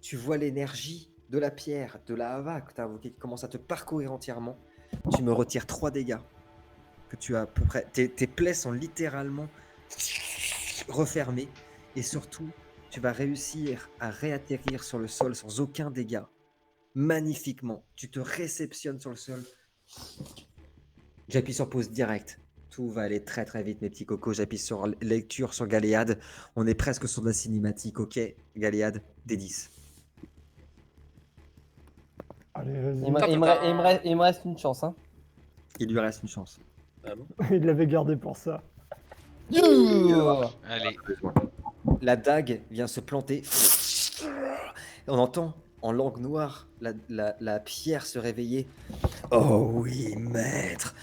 Tu vois l'énergie de la pierre, de la hava que tu as invoquée qui commence à te parcourir entièrement. Tu me retires 3 dégâts. Que tu as à peu près. Tes plaies sont littéralement refermées. Et surtout, tu vas réussir à réatterrir sur le sol sans aucun dégât. Magnifiquement. Tu te réceptionnes sur le sol. J'appuie sur pause direct. Tout va aller très très vite, mes petits cocos. J'appuie sur lecture sur Galéade. On est presque sur de la cinématique. Ok, Galéade, des 10. Allez, vas-y. Il me reste une chance. Hein. Il lui reste une chance. Ah bon? Il l'avait gardé pour ça. Allez. La dague vient se planter. On entend en langue noire la pierre se réveiller. Oh oui, maître.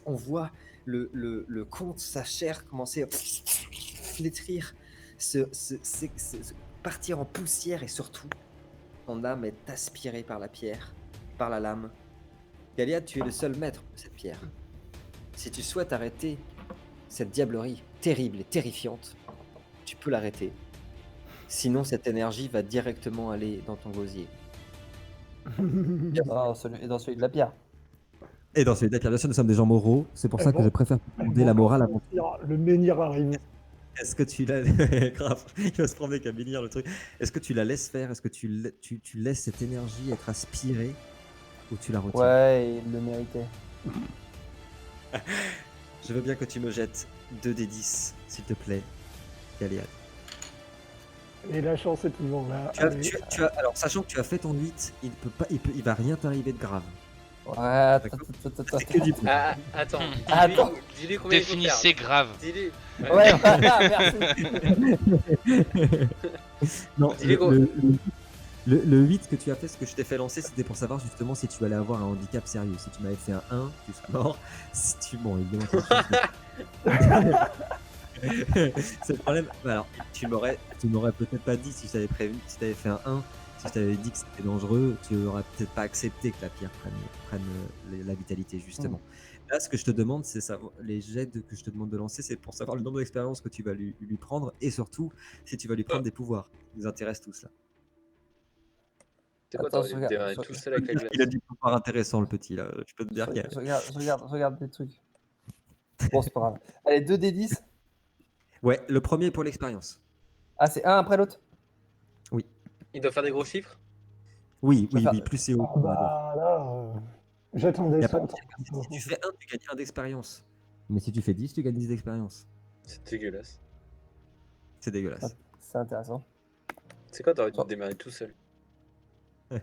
On voit le comte, sa chair commencer à flétrir, partir en poussière et surtout, ton âme est aspirée par la pierre, par la lame. Galia, tu es le seul maître de cette pierre. Si tu souhaites arrêter cette diablerie terrible et terrifiante, tu peux l'arrêter. Sinon, cette énergie va directement aller dans ton gosier. Dans celui de la pierre. Et dans celui de la pierre, bien sûr, nous sommes des gens moraux. C'est pour ça que bon. je préfère Bon, demander la morale avant. Le menhir arrive. Est-ce que tu la grave, il va se prendre avec un délire le truc. Est-ce que tu la laisses faire? Est-ce que tu laisses cette énergie être aspirée ou tu la retires? Ouais, il le méritait. Je veux bien que tu me jettes 2 des 10, s'il te plaît, Galéad. Et la chance est toujours là. Allez. Alors, sachant que tu as fait ton 8, il va rien t'arriver de grave. Ouais, D'accord. attends. C'est que du bon. Ah, attends. Attends. Dis-lui combien il faut Définissez perdre. grave. Dis-lui. Ouais, voilà, merci. Non, Dis-lui gros. le 8 que tu as fait, ce que je t'ai fait lancer, c'était pour savoir justement si tu allais avoir un handicap sérieux. Si tu m'avais fait un 1, tu serais mort. Si tu... Bon, évidemment, c'est le problème. Alors, tu m'aurais peut-être pas dit si je t'avais prévenu, si tu avais fait un 1, si je t'avais dit que c'était dangereux, tu aurais peut-être pas accepté que la pierre prenne la vitalité, justement. Là, ce que je te demande, c'est savoir, les jets que je te demande de lancer, c'est pour savoir le nombre d'expériences que tu vas lui prendre et surtout si tu vas lui prendre des pouvoirs. Ils nous intéressent tous là. C'est quoi, Attends, t'aurais dû regarde, démarrer tout seul avec la glace. Il a du pouvoir intéressant, le petit là. Je peux te dire qu'il y a... Je regarde des trucs. Bon, c'est pas grave. Allez, 2 des 10. Ouais, le premier pour l'expérience. Ah, c'est un après l'autre. Il doit faire des gros chiffres. Oui, Je vais faire- plus c'est haut. Ah bah là, j'attendais Y a ça. pas de... Si tu fais 1, tu gagnes 1 d'expérience. Mais si tu fais 10, tu gagnes 10 d'expérience. C'est dégueulasse. C'est dégueulasse. C'est intéressant. C'est quoi, t'aurais dû démarrer tout seul. Oh,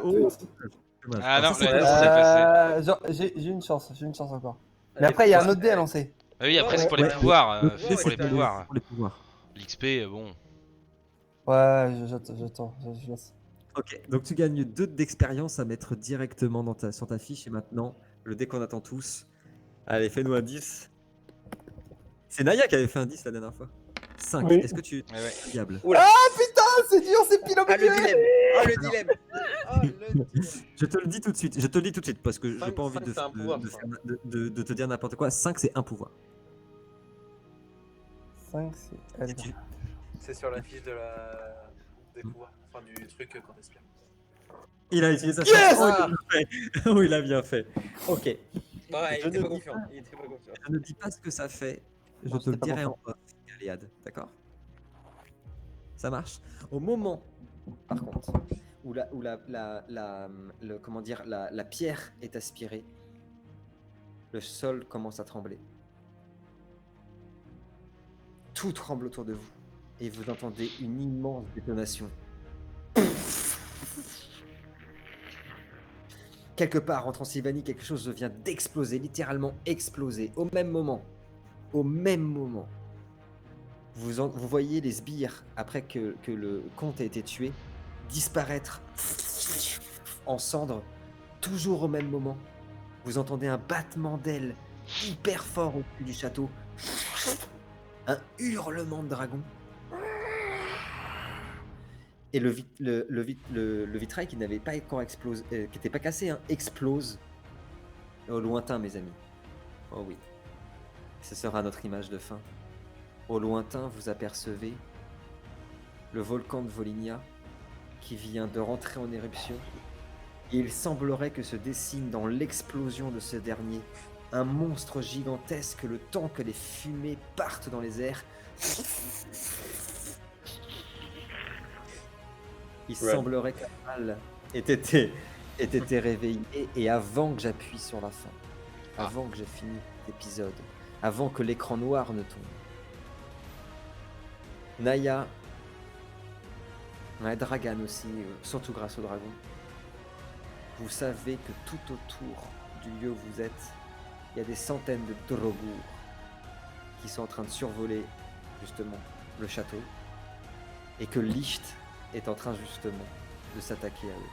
dommage. Ah non, Ça, c'est le- pas- Genre, j'ai une chance encore. Mais après, il y a un autre dé à lancer. Ah oui, après c'est pour les Ouais. pouvoirs. Ouais, C'est pour les c'est pouvoirs. Pour les pouvoirs. L'XP, bon. Ouais, j'attends, je laisse. Ok, donc tu gagnes 2 d'expérience à mettre directement sur ta fiche. Et maintenant, le dé qu'on attend tous. Allez, fais-nous un 10. C'est Naya qui avait fait un 10 la dernière fois. 5. Oui. Est-ce que tu... Ouais, ouais. Diable. Ah, c'est dur, c'est pile au Ah, le milieu. dilemme. Oh, le dilemme. Oh, le dilemme. Je te le dis tout de suite. Je te le dis tout de suite parce que j'ai Cinq- pas envie cinq, c'est un pouvoir, ça. de te dire n'importe quoi. 5, c'est un pouvoir. 5, c'est elle. Si tu- C'est sur la fiche de la... des pouvoirs. Enfin, du truc qu'on espère. Il a utilisé sa Yes chance. Oh, il a bien fait. Oh, il a bien fait. Ok. Ouais, il Je était ne pas dis confiant. Il était pas confiant. Je ne dis pas ce que ça fait. Je Non, te le c'était pas dirai en confiant. off, Galéade. D'accord? Ça marche. Au moment, par contre, où comment dire, la pierre est aspirée, le sol commence à trembler. Tout tremble autour de vous et vous entendez une immense détonation. Quelque part en Transylvanie, quelque chose vient d'exploser, littéralement exploser, au même moment. Au même moment. Vous voyez les sbires, après que le comte a été tué, disparaître en cendres, toujours au même moment. Vous entendez un battement d'ailes hyper fort au-dessus du château. Un hurlement de dragon. Et le vitrail qui n'avait pas encore explosé, qui n'était pas cassé, hein, explose au lointain, mes amis. Oh oui. Ce sera notre image de fin. Au lointain, vous apercevez le volcan de Volinia qui vient de rentrer en éruption. Et il semblerait que se dessine dans l'explosion de ce dernier un monstre gigantesque le temps que les fumées partent dans les airs. Il semblerait qu'Amal ait été réveillé et avant que j'appuie sur la fin, avant que j'ai fini l'épisode, avant que l'écran noir ne tombe, Naya, Dragan aussi, surtout grâce au dragon, vous savez que tout autour du lieu où vous êtes, il y a des centaines de Drogour qui sont en train de survoler justement le château et que Licht est en train justement de s'attaquer à eux.